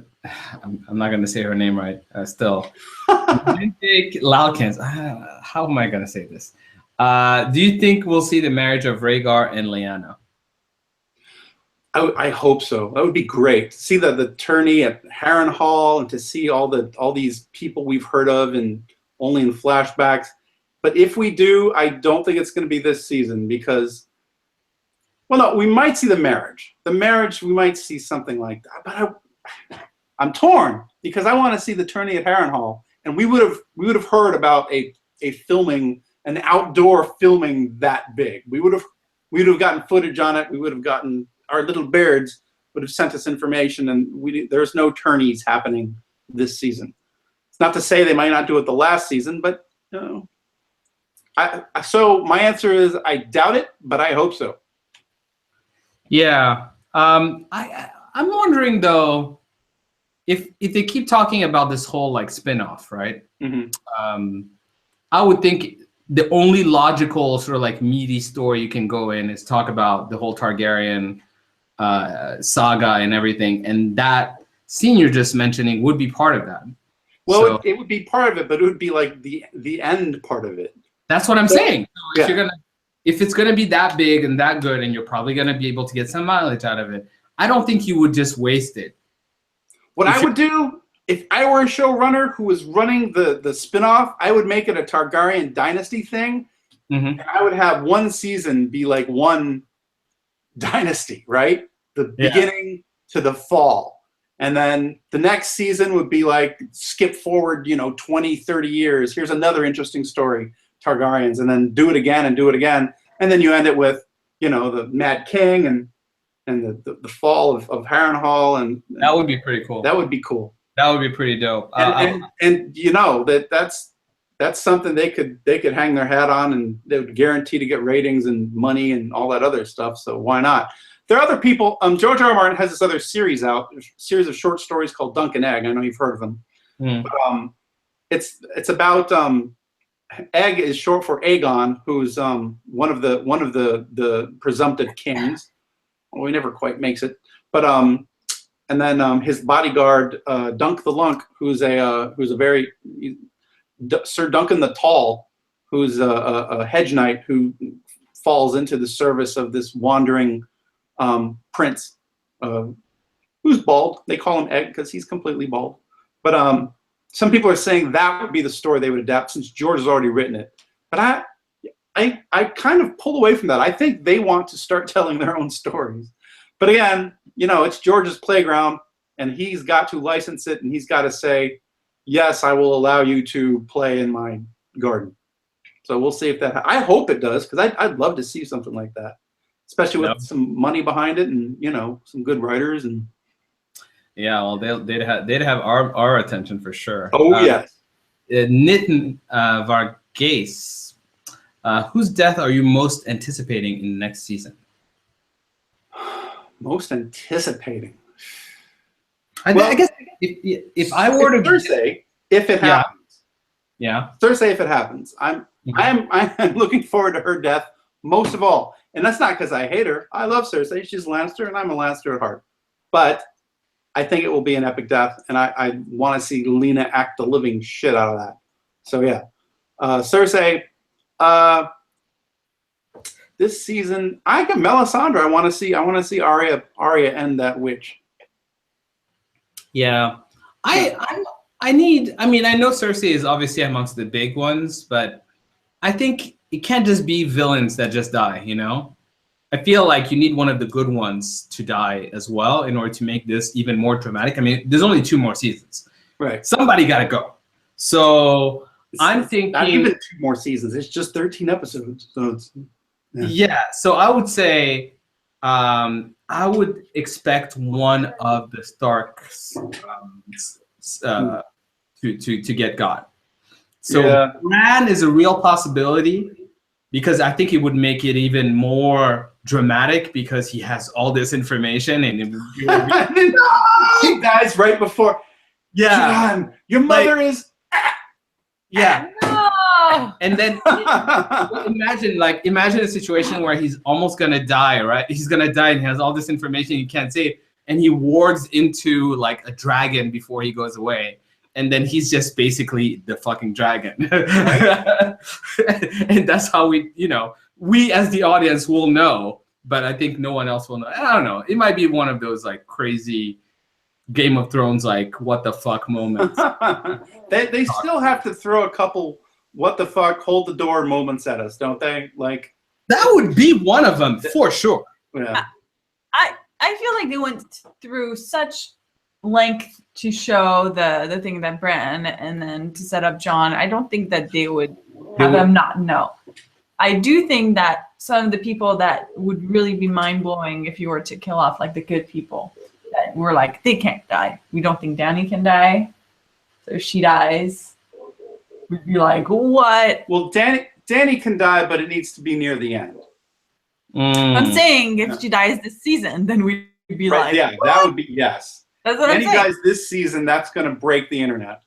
I'm not gonna say her name right. Still, Laukens. How am I gonna say this? Do you think we'll see the marriage of Rhaegar and Lyanna? I hope so. That would be great. To see the tourney at Harrenhal and to see all these people we've heard of and only in flashbacks. But if we do, I don't think it's going to be this season because, well, no, we might see the marriage. The marriage, we might see something like that. But I'm torn because I want to see the tourney at Harrenhal, and we would have heard about a filming, an outdoor filming that big. We would have gotten footage on it. We would have gotten, our little birds would have sent us information, and there's no tourneys happening this season. It's not to say they might not do it the last season, but so my answer is I doubt it, but I hope so. Yeah, I'm wondering though if they keep talking about this whole like spin-off, right? Mm-hmm. I would think the only logical sort of like meaty story you can go in is talk about the whole Targaryen saga and everything, and that scene you're just mentioning would be part of that. Well, so, it would be part of it, but it would be like the end part of it. That's what I'm saying. So yeah. if it's gonna be that big and that good, and you're probably gonna be able to get some mileage out of it, I don't think you would just waste it. What I would do if I were a showrunner who was running the spinoff, I would make it a Targaryen dynasty thing, and I would have one season be like one dynasty, right? The beginning to the fall. And then the next season would be like skip forward, 20, 30 years. Here's another interesting story, Targaryens, and then do it again and do it again. And then you end it with, the Mad King and the fall of Harrenhal. And that would be pretty cool. That would be cool. That would be pretty dope. And that's something they could hang their hat on, and they would guarantee to get ratings and money and all that other stuff. So why not? There are other people. George R. R. Martin has this other series out, a series of short stories called Dunk and Egg. I know you've heard of them. But, it's about Egg is short for Aegon, who's one of the presumptive kings. Well, he never quite makes it, but and then his bodyguard Dunk the Lunk, who's a very Sir Duncan the Tall, who's a hedge knight who falls into the service of this wandering prince who's bald. They call him Egg because he's completely bald. But some people are saying that would be the story they would adapt since George has already written it. But I kind of pull away from that. I think they want to start telling their own stories. But again, it's George's playground, and he's got to license it, and he's got to say, yes, I will allow you to play in my garden. So we'll see if that. I hope it does, because I'd love to see something like that, especially with some money behind it and some good writers and. Yeah, well, they'd have our attention for sure. Oh yes. Nitin Varghese, whose death are you most anticipating in the next season? Most anticipating. I guess if I were to Cersei, if it happens. Yeah. Cersei, if it happens. I'm looking forward to her death most of all, and that's not because I hate her. I love Cersei. She's a Lannister, and I'm a Lannister at heart. But I think it will be an epic death, and I want to see Lena act the living shit out of that. So yeah, Cersei. This season, I got Melisandre. I want to see Arya end that witch. Yeah, I know Cersei is obviously amongst the big ones, but I think it can't just be villains that just die. I feel like you need one of the good ones to die as well in order to make this even more dramatic. I mean, there's only 2 more seasons. Right. Somebody got to go. So I'm thinking. Not even 2 more seasons. It's just 13 episodes. So yeah. So I would say I would expect one of the Starks to get got. So Bran is a real possibility, because I think it would make it even more dramatic because he has all this information and he dies right before. Yeah, John, your mother is. Yeah. No. And then imagine a situation where he's almost gonna die, right? He's gonna die and he has all this information he can't say. and he wards into like a dragon before he goes away. And then he's just basically the fucking dragon. And that's how we as the audience will know, but I think no one else will know. I don't know. It might be one of those like crazy Game of Thrones, like what the fuck moments. they still have to throw a couple what the fuck, hold the door moments at us, don't they? Like that would be one of them for sure. Yeah. I feel like they went through such length to show the thing that Bran and then to set up Jon. I don't think that they would have them not know. I do think that some of the people that would really be mind-blowing if you were to kill off like the good people that were like, they can't die. We don't think Dany can die. So if she dies, we'd be like, what? Well, Dany can die, but it needs to be near the end. I'm saying if she dies this season, then we'd be Right, like, yeah, what? that would be, yes. That's what I'm Dany saying. dies this season, that's going to break the internet.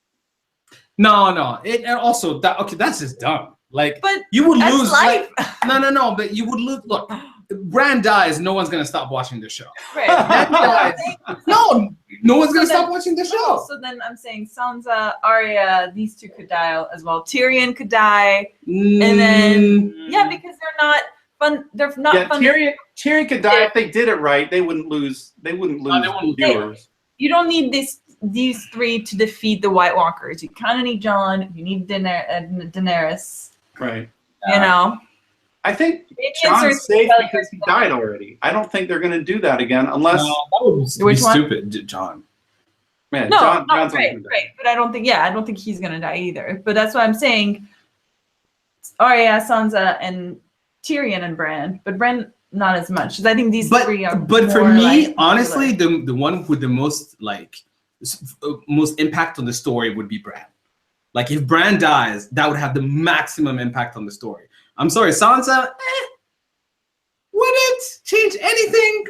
No. And also, that's just dumb. Like, But you would that's lose. life. Like, no, but you would lose. Look, Bran dies, no one's going to stop watching the show. Right. That dies. No one's going to stop watching the show. So then I'm saying Sansa, Arya, these two could die as well. Tyrion could die. And then, yeah, because they're not fun. They're not fun. Tyrion could die if they did it right. They wouldn't lose. They wouldn't lose viewers. You don't need these three to defeat the White Walkers. You kind of need Jon. You need Daenerys. Right. You know. I think Maybe Jon's safe because he died already. I don't think they're going to do that again unless. No, that would be stupid, Jon. Man, No, Jon's not right. But I don't think he's going to die either. But that's why I'm saying Arya, Sansa, and Tyrion and Bran. But Bran, not as much. Because I think these three are. But for more, me, like, honestly, the one with the most most impact on the story would be Bran. Like if Bran dies, that would have the maximum impact on the story. I'm sorry, Sansa, would it change anything?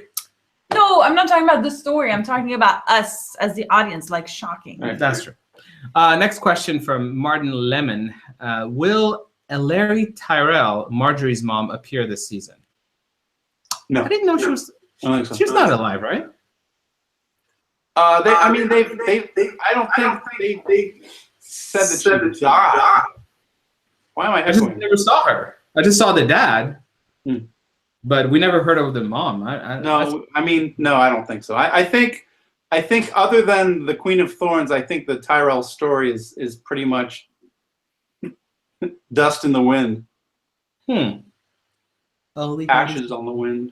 No, I'm not talking about the story. I'm talking about us as the audience, like shocking. Right, that's true. Next question from Martin Lemon. Will Ellery Tyrell, Marjorie's mom, appear this season? No. I didn't know she was. She's not alive, right? I don't think they said that she died. Why am I I just echoing? never saw her. I just saw the dad, but we never heard of the mom. No, I don't think so. I think other than the Queen of Thorns, I think the Tyrell story is pretty much dust in the wind. Ashes on the wind.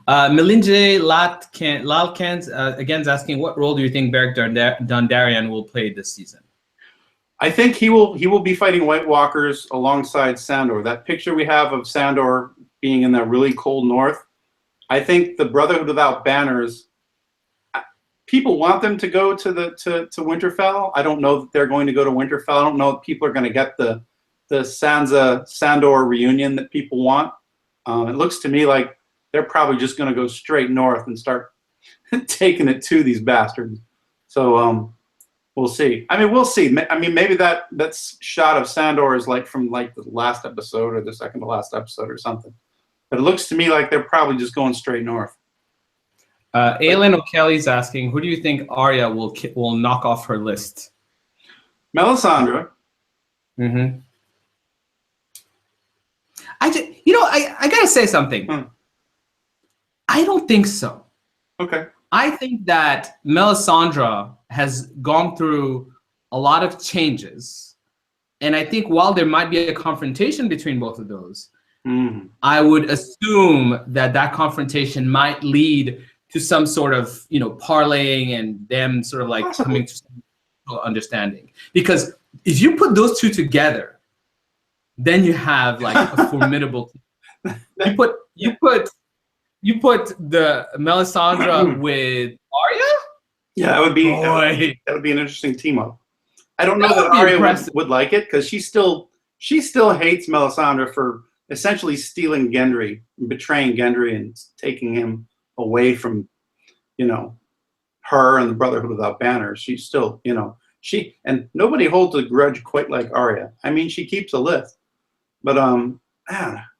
Melinje Lalkant again is asking, what role do you think Beric Dondarrion will play this season? I think he will be fighting White Walkers alongside Sandor. That picture we have of Sandor being in that really cold north, I think the Brotherhood Without Banners, people want them to go to Winterfell. I don't know that they're going to go to Winterfell. I don't know if people are going to get the Sandor reunion that people want. It looks to me like they're probably just going to go straight north and start taking it to these bastards. So we'll see. We'll see. Maybe that shot of Sandor is like from like the last episode or the second to last episode or something. But it looks to me like they're probably just going straight north. Aylin O'Kelly's asking, who do you think Arya will knock off her list? Melisandre. Mm-hmm. I gotta say something. I don't think so. Okay. I think that Melisandre has gone through a lot of changes. And I think while there might be a confrontation between both of those, I would assume that confrontation might lead to some sort of, parlaying and them sort of like coming to some understanding. Because if you put those two together, then you have like a formidable team. You put the Melisandre with Arya? Yeah, that would be an interesting team up. I don't know that Arya would like it because she still hates Melisandre for essentially stealing Gendry, betraying Gendry, and taking him away from, her and the Brotherhood Without Banners. She's still, and nobody holds a grudge quite like Arya. She keeps a list, but man,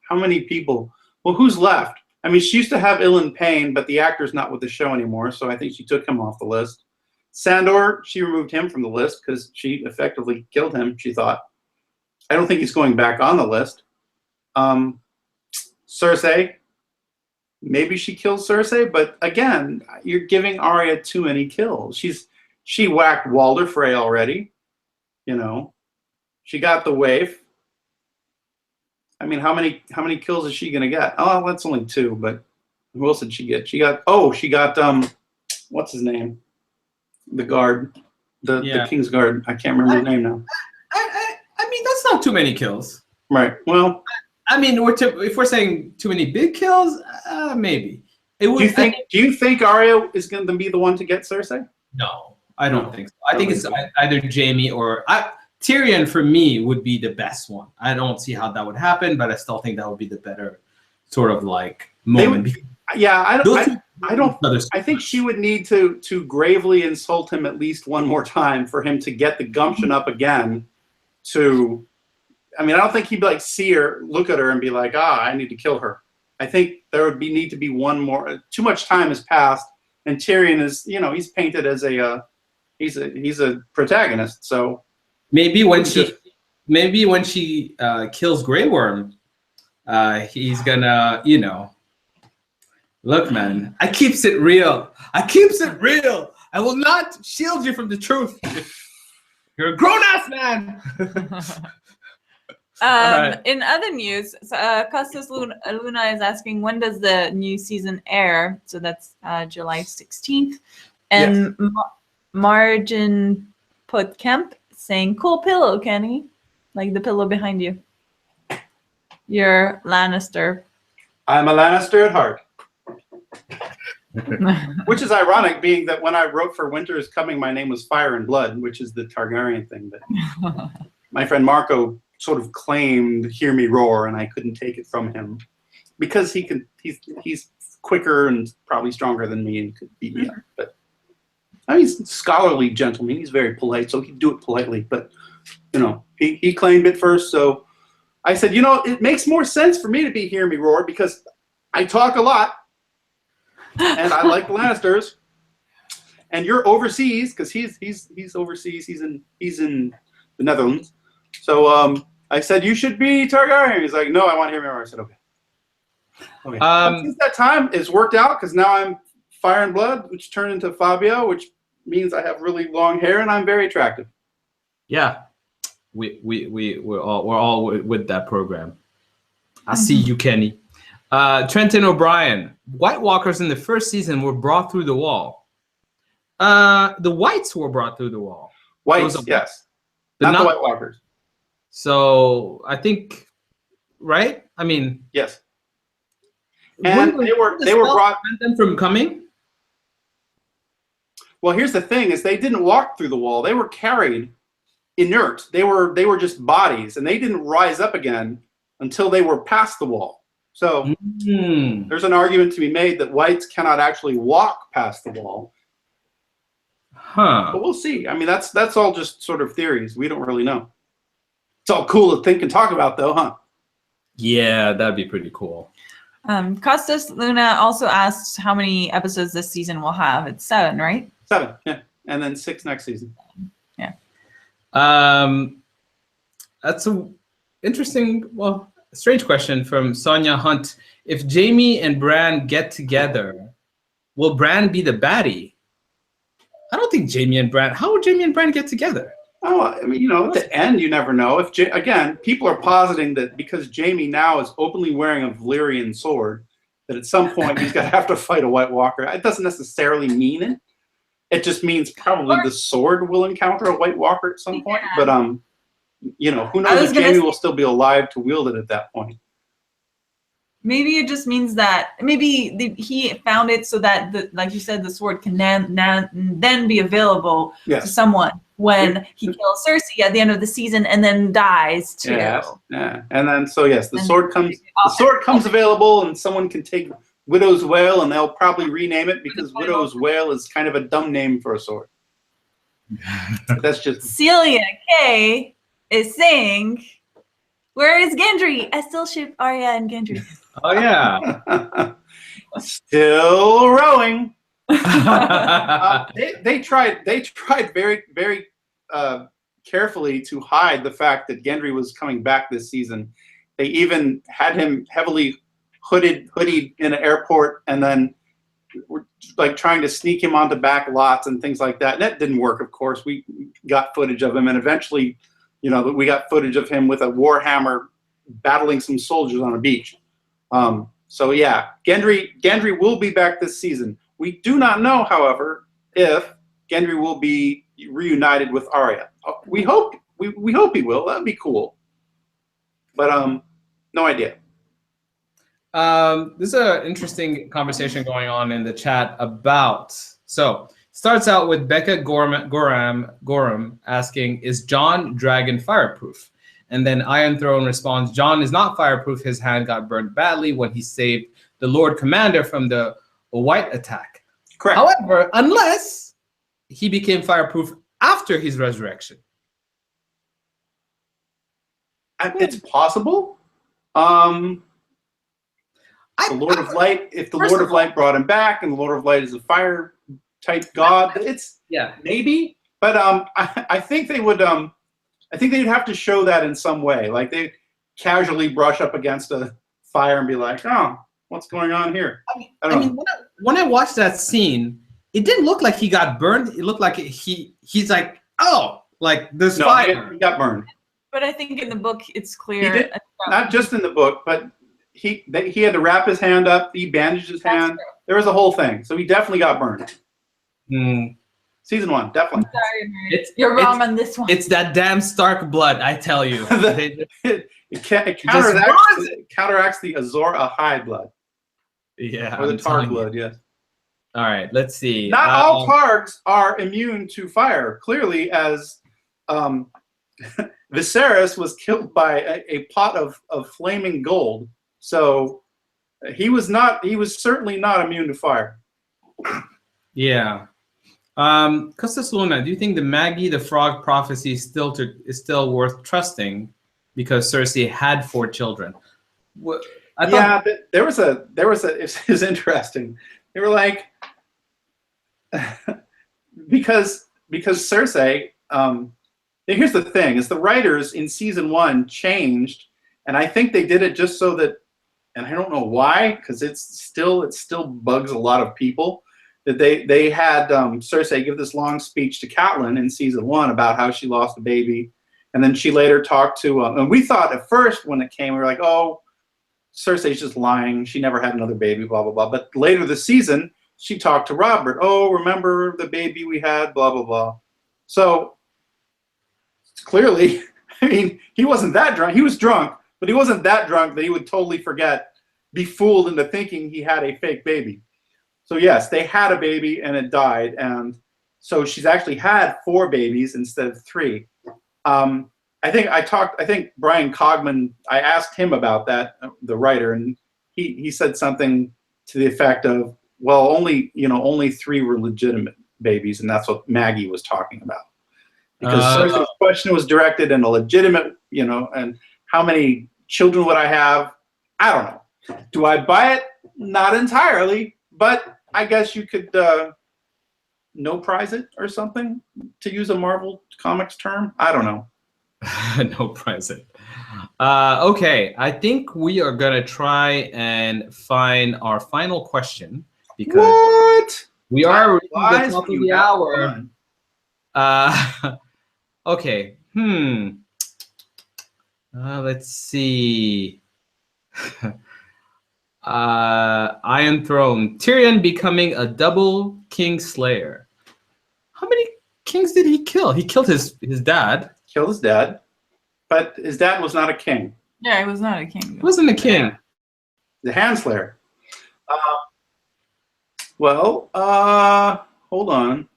how many people? Well, who's left? I mean, she used to have Ilan Payne, but the actor's not with the show anymore, so I think she took him off the list. Sandor, she removed him from the list because she effectively killed him, she thought. I don't think he's going back on the list. Cersei, maybe she kills Cersei, but again, you're giving Arya too many kills. She whacked Walder Frey already, you know. She got the waif. I mean, how many kills is she gonna get? Oh, that's only 2, but who else did she get? She got what's his name? The guard, the King's Guard. I can't remember his name now. I mean, that's not too many kills. Right. Well, I mean, if we're saying too many big kills, maybe. Do you think Arya is going to be the one to get Cersei? No, I don't think so. I think it's either Jaime or Tyrion. For me, would be the best one. I don't see how that would happen, but I still think that would be the better sort of like moment. I think she would need to gravely insult him at least one more time for him to get the gumption up again. I mean, I don't think he'd like see her, look at her, and be like, I need to kill her. I think there would need to be one more. Too much time has passed, and Tyrion is, you know, he's painted as he's a protagonist. So maybe when she kills Grey Worm, he's gonna, you know, look, man, I keeps it real. I will not shield you from the truth. You're a grown-ass man. Right. In other news, Costas Luna is asking, when does the new season air? So that's July 16th. And yes. Margin Put Kemp saying, cool pillow, Kenny. Like the pillow behind you. You're Lannister. I'm a Lannister at heart. Which is ironic, being that when I wrote for Winter is Coming, my name was Fire and Blood, which is the Targaryen thing. But my friend Marco sort of claimed "Hear Me Roar," and I couldn't take it from him because he's quicker and probably stronger than me and could beat me up. But I mean, he's a scholarly gentleman. He's very polite, so he'd do it politely. But you know, he claimed it first, so I said, you know, it makes more sense for me to be "Hear Me Roar" because I talk a lot. And I like the Lannisters, and you're overseas because he's overseas. He's in the Netherlands. So I said you should be Targaryen. He's like, no, I want to hear me. I said, okay. Since that time, it's worked out because now I'm Fire and Blood, which turned into Fabio, which means I have really long hair and I'm very attractive. Yeah, we're all with that program. I see you, Kenny. Trenton O'Brien. White Walkers in the first season were brought through the wall. The Whites were brought through the wall. Whites, yes. Not the White Walkers. So I think, right? I mean, yes. And they were brought them from coming. Well, here's the thing: is they didn't walk through the wall. They were carried inert. They were just bodies, and they didn't rise up again until they were past the wall. So there's an argument to be made that Whites cannot actually walk past the wall. Huh. But we'll see. I mean, that's all just sort of theories. We don't really know. It's all cool to think and talk about, though, huh? Yeah, that'd be pretty cool. Costas Luna also asked how many episodes this season will have. It's 7, right? 7, yeah. And then 6 next season. Yeah. That's a interesting, strange question from Sonia Hunt. If Jaime and Bran get together, will Bran be the baddie? I don't think Jaime and Bran. How would Jaime and Bran get together? Oh, I mean, you know, at the end, you never know. Again, people are positing that because Jaime now is openly wearing a Valyrian sword, that at some point he's going to have to fight a White Walker. It doesn't necessarily mean it. It just means probably the sword will encounter a White Walker at some point. But you know, who knows if Jaime will still be alive to wield it at that point. Maybe it just means that he found it so that, like you said, the sword can then be available to someone when he kills Cersei at the end of the season and then dies too. Yes. Yeah. And then the sword comes available and someone can take Widow's Wail and they'll probably rename it because Widow's Wail is kind of a dumb name for a sword. That's just Celia K is saying, where is Gendry? I still ship Arya and Gendry. Oh yeah. Still rowing. They tried very carefully to hide the fact that Gendry was coming back this season. They even had him heavily hoodied in an airport, and then were like trying to sneak him onto back lots and things like that. And that didn't work, of course. We got footage of him, and eventually, we got footage of him with a warhammer battling some soldiers on a beach. So yeah, Gendry will be back this season. We do not know, however, if Gendry will be reunited with Arya. We hope he will. That'd be cool. But no idea. This is an interesting conversation going on in the chat about. So starts out with Becca Gorham asking, "Is Jon Dragon fireproof?" And then Iron Throne responds, "Jon is not fireproof. His hand got burned badly when he saved the Lord Commander from the White attack. Correct. However, unless he became fireproof after his resurrection." It's possible. The Lord of Light, if the Lord of Light brought him back, and the Lord of Light is a fire type god, it's maybe. But I think they would. I think they'd have to show that in some way. Like they casually brush up against a fire and be like, "Oh, what's going on here?" I mean, when I watched that scene, it didn't look like he got burned. It looked like he's like, "Oh, like this fire." He got burned. But I think in the book it's clear. He did, not just in the book, but he had to wrap his hand up. He bandaged his hand. True. There was a whole thing. So he definitely got burned. Season 1, definitely. Sorry, you're wrong on this one. It's that damn Stark blood, I tell you. It counteracts the Azor Ahai blood. Yeah. Or the Targ blood, yes. All right, let's see. Not all Targs are immune to fire. Clearly, as Viserys was killed by a pot of flaming gold. So he was certainly not immune to fire. Yeah. Custis Luna, do you think the Maggie the Frog prophecy is still worth trusting because Cersei had 4 children? There was a it's interesting. They were like because Cersei. Here's the thing: is the writers in season 1 changed, and I think they did it just so that, and I don't know why, because it still bugs a lot of people. That they had Cersei give this long speech to Catelyn in season 1 about how she lost a baby, and then she later talked to and we thought at first when it came, we were like, oh, Cersei's just lying, she never had another baby, blah blah blah. But later this season she talked to Robert, oh, remember the baby we had, blah blah blah. So clearly, I mean, he wasn't that drunk. He was drunk, but he wasn't that drunk that he would totally be fooled into thinking he had a fake baby. So yes, they had a baby and it died, and so she's actually had 4 babies instead of 3. I think Brian Cogman, I asked him about that, the writer, and he said something to the effect of, well, only 3 were legitimate babies, and that's what Maggie was talking about. Because Cersei's question was directed in a legitimate, and how many children would I have? I don't know. Do I buy it? Not entirely, but I guess you could no prize it or something, to use a Marvel Comics term. I don't know. No prize it. Okay, I think we are gonna try and find our final question because we are reaching the top of the hour. Okay. Let's see. Iron Throne. Tyrion becoming a double king slayer. How many kings did he kill? He killed his dad. Killed his dad, but his dad was not a king. Yeah, he was not a king. He wasn't a king. Yeah. The hand slayer. Hold on.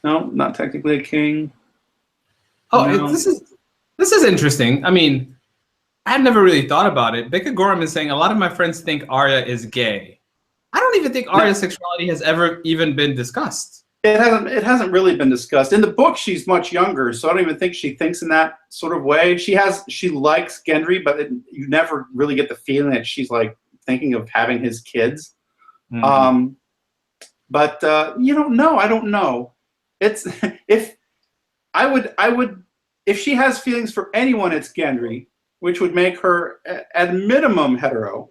No, not technically a king. Oh, no. This is interesting. I mean, I've never really thought about it. Becca Gorham is saying a lot of my friends think Arya is gay. I don't even think Arya's sexuality has ever even been discussed. It hasn't really been discussed. In the book, she's much younger, so I don't even think she thinks in that sort of way. She likes Gendry, but you never really get the feeling that she's like thinking of having his kids. Mm-hmm. But no, I don't know. It's if she has feelings for anyone, it's Gendry, which would make her at minimum hetero,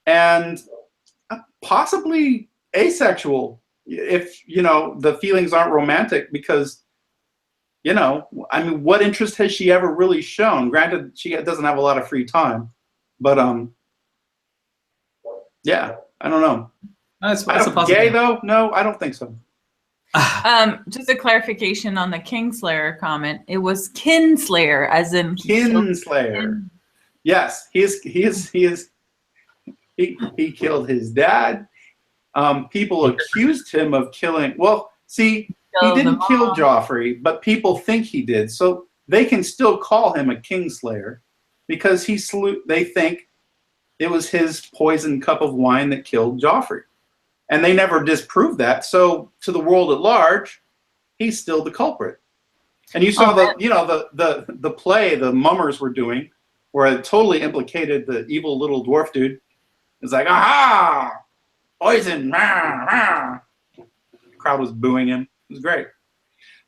and possibly asexual if the feelings aren't romantic, because I mean, what interest has she ever really shown? Granted, she doesn't have a lot of free time, but yeah, I don't know. That's gay though? No, I don't think so. Just a clarification on the Kingslayer comment. It was Kinslayer, as in Kinslayer. Yes, he killed his dad. People accused him of killing. Well, see, he didn't kill Joffrey, but people think he did. So they can still call him a Kingslayer because he slew. They think it was his poisoned cup of wine that killed Joffrey, and they never disproved that. So to the world at large, he's still the culprit. And you saw the play the mummers were doing, where it totally implicated the evil little dwarf dude. It's like, aha! Poison! Rah, rah. The crowd was booing him. It was great.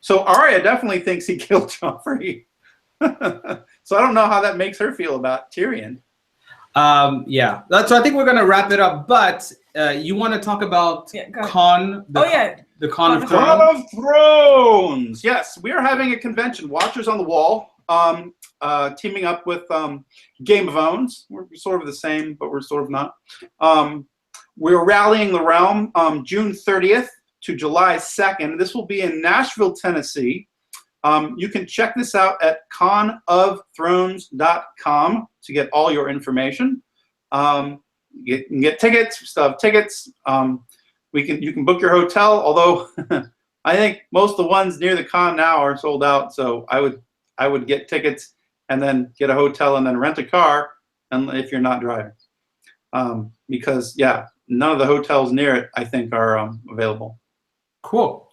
So Arya definitely thinks he killed Joffrey. So I don't know how that makes her feel about Tyrion. Yeah. So I think we're gonna wrap it up. But you want to talk about the Con of Thrones. Yes, we are having a convention. Watchers on the Wall. Teaming up with Game of Thrones. We're sort of the same, but we're sort of not. We're rallying the realm June 30th to July 2nd. This will be in Nashville, Tennessee. You can check this out at conofthrones.com to get all your information. You can get tickets, stuff tickets. You can book your hotel, although I think most of the ones near the con now are sold out. So I would get tickets and then get a hotel and then rent a car, and if you're not driving, because none of the hotels near it I think are available. Cool.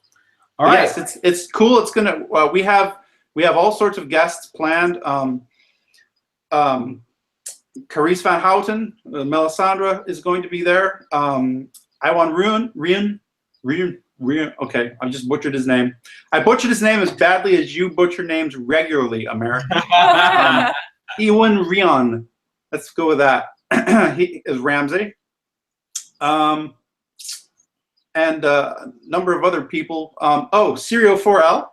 All right. Yes, it's cool. It's gonna. We have all sorts of guests planned. Carice Van Houten, Melisandre is going to be there. Iwan Rian. Okay, I just butchered his name. I butchered his name as badly as you butcher names regularly, Americ. Ewan Rion. Let's go with that. He is Ramsay. And a number of other people. Sirio 4L.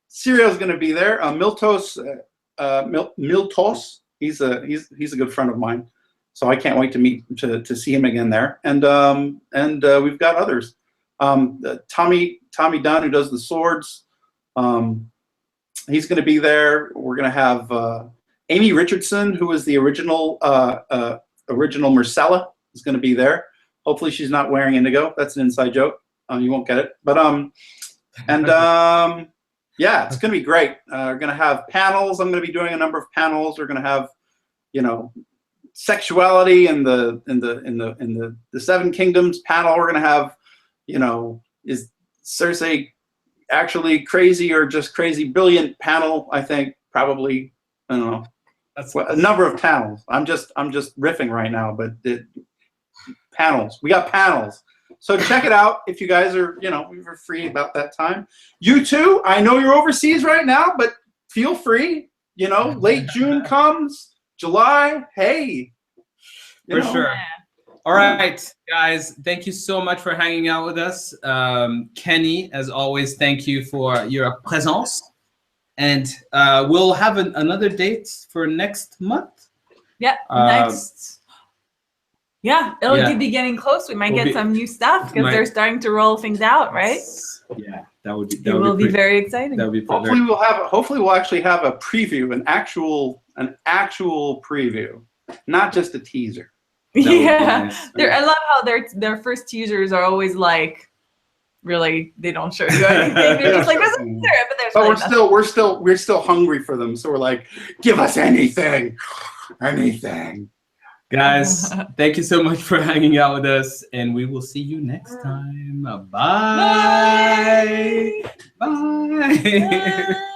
Sirio's going to be there. Miltos. He's a good friend of mine, so I can't wait to see him again there. And we've got others. Tommy Dunn, who does the swords, he's going to be there. We're going to have Amy Richardson, who is the original Myrcella, is going to be there. Hopefully she's not wearing indigo. That's an inside joke. You won't get it. But it's going to be great. We're going to have panels. I'm going to be doing a number of panels. We're going to have, sexuality in the Seven Kingdoms panel. We're going to have, is Cersei actually crazy or just crazy brilliant panel? I think probably. I don't know. That's a number of panels. I'm just riffing right now, but panels. We got panels. So check it out if you guys are, you're free about that time. You too. I know you're overseas right now, but feel free. Late June comes, July. Hey. For sure. All right, guys. Thank you so much for hanging out with us. Kenny, as always, thank you for your présence. And we'll have another date for next month. Yeah, next. Yeah, it'll be getting close. We might get some new stuff because they're starting to roll things out, right? Yeah, that would be. It will be very exciting. That would be. Hopefully, we'll actually have a preview, an actual preview, not just a teaser. Yeah, nice. I love how their first teasers are always like, really, they don't show you anything. They're just like, this is teaser, but we're still hungry for them. So we're like, give us anything. Guys, thank you so much for hanging out with us, and we will see you next time. Bye. Bye. Bye.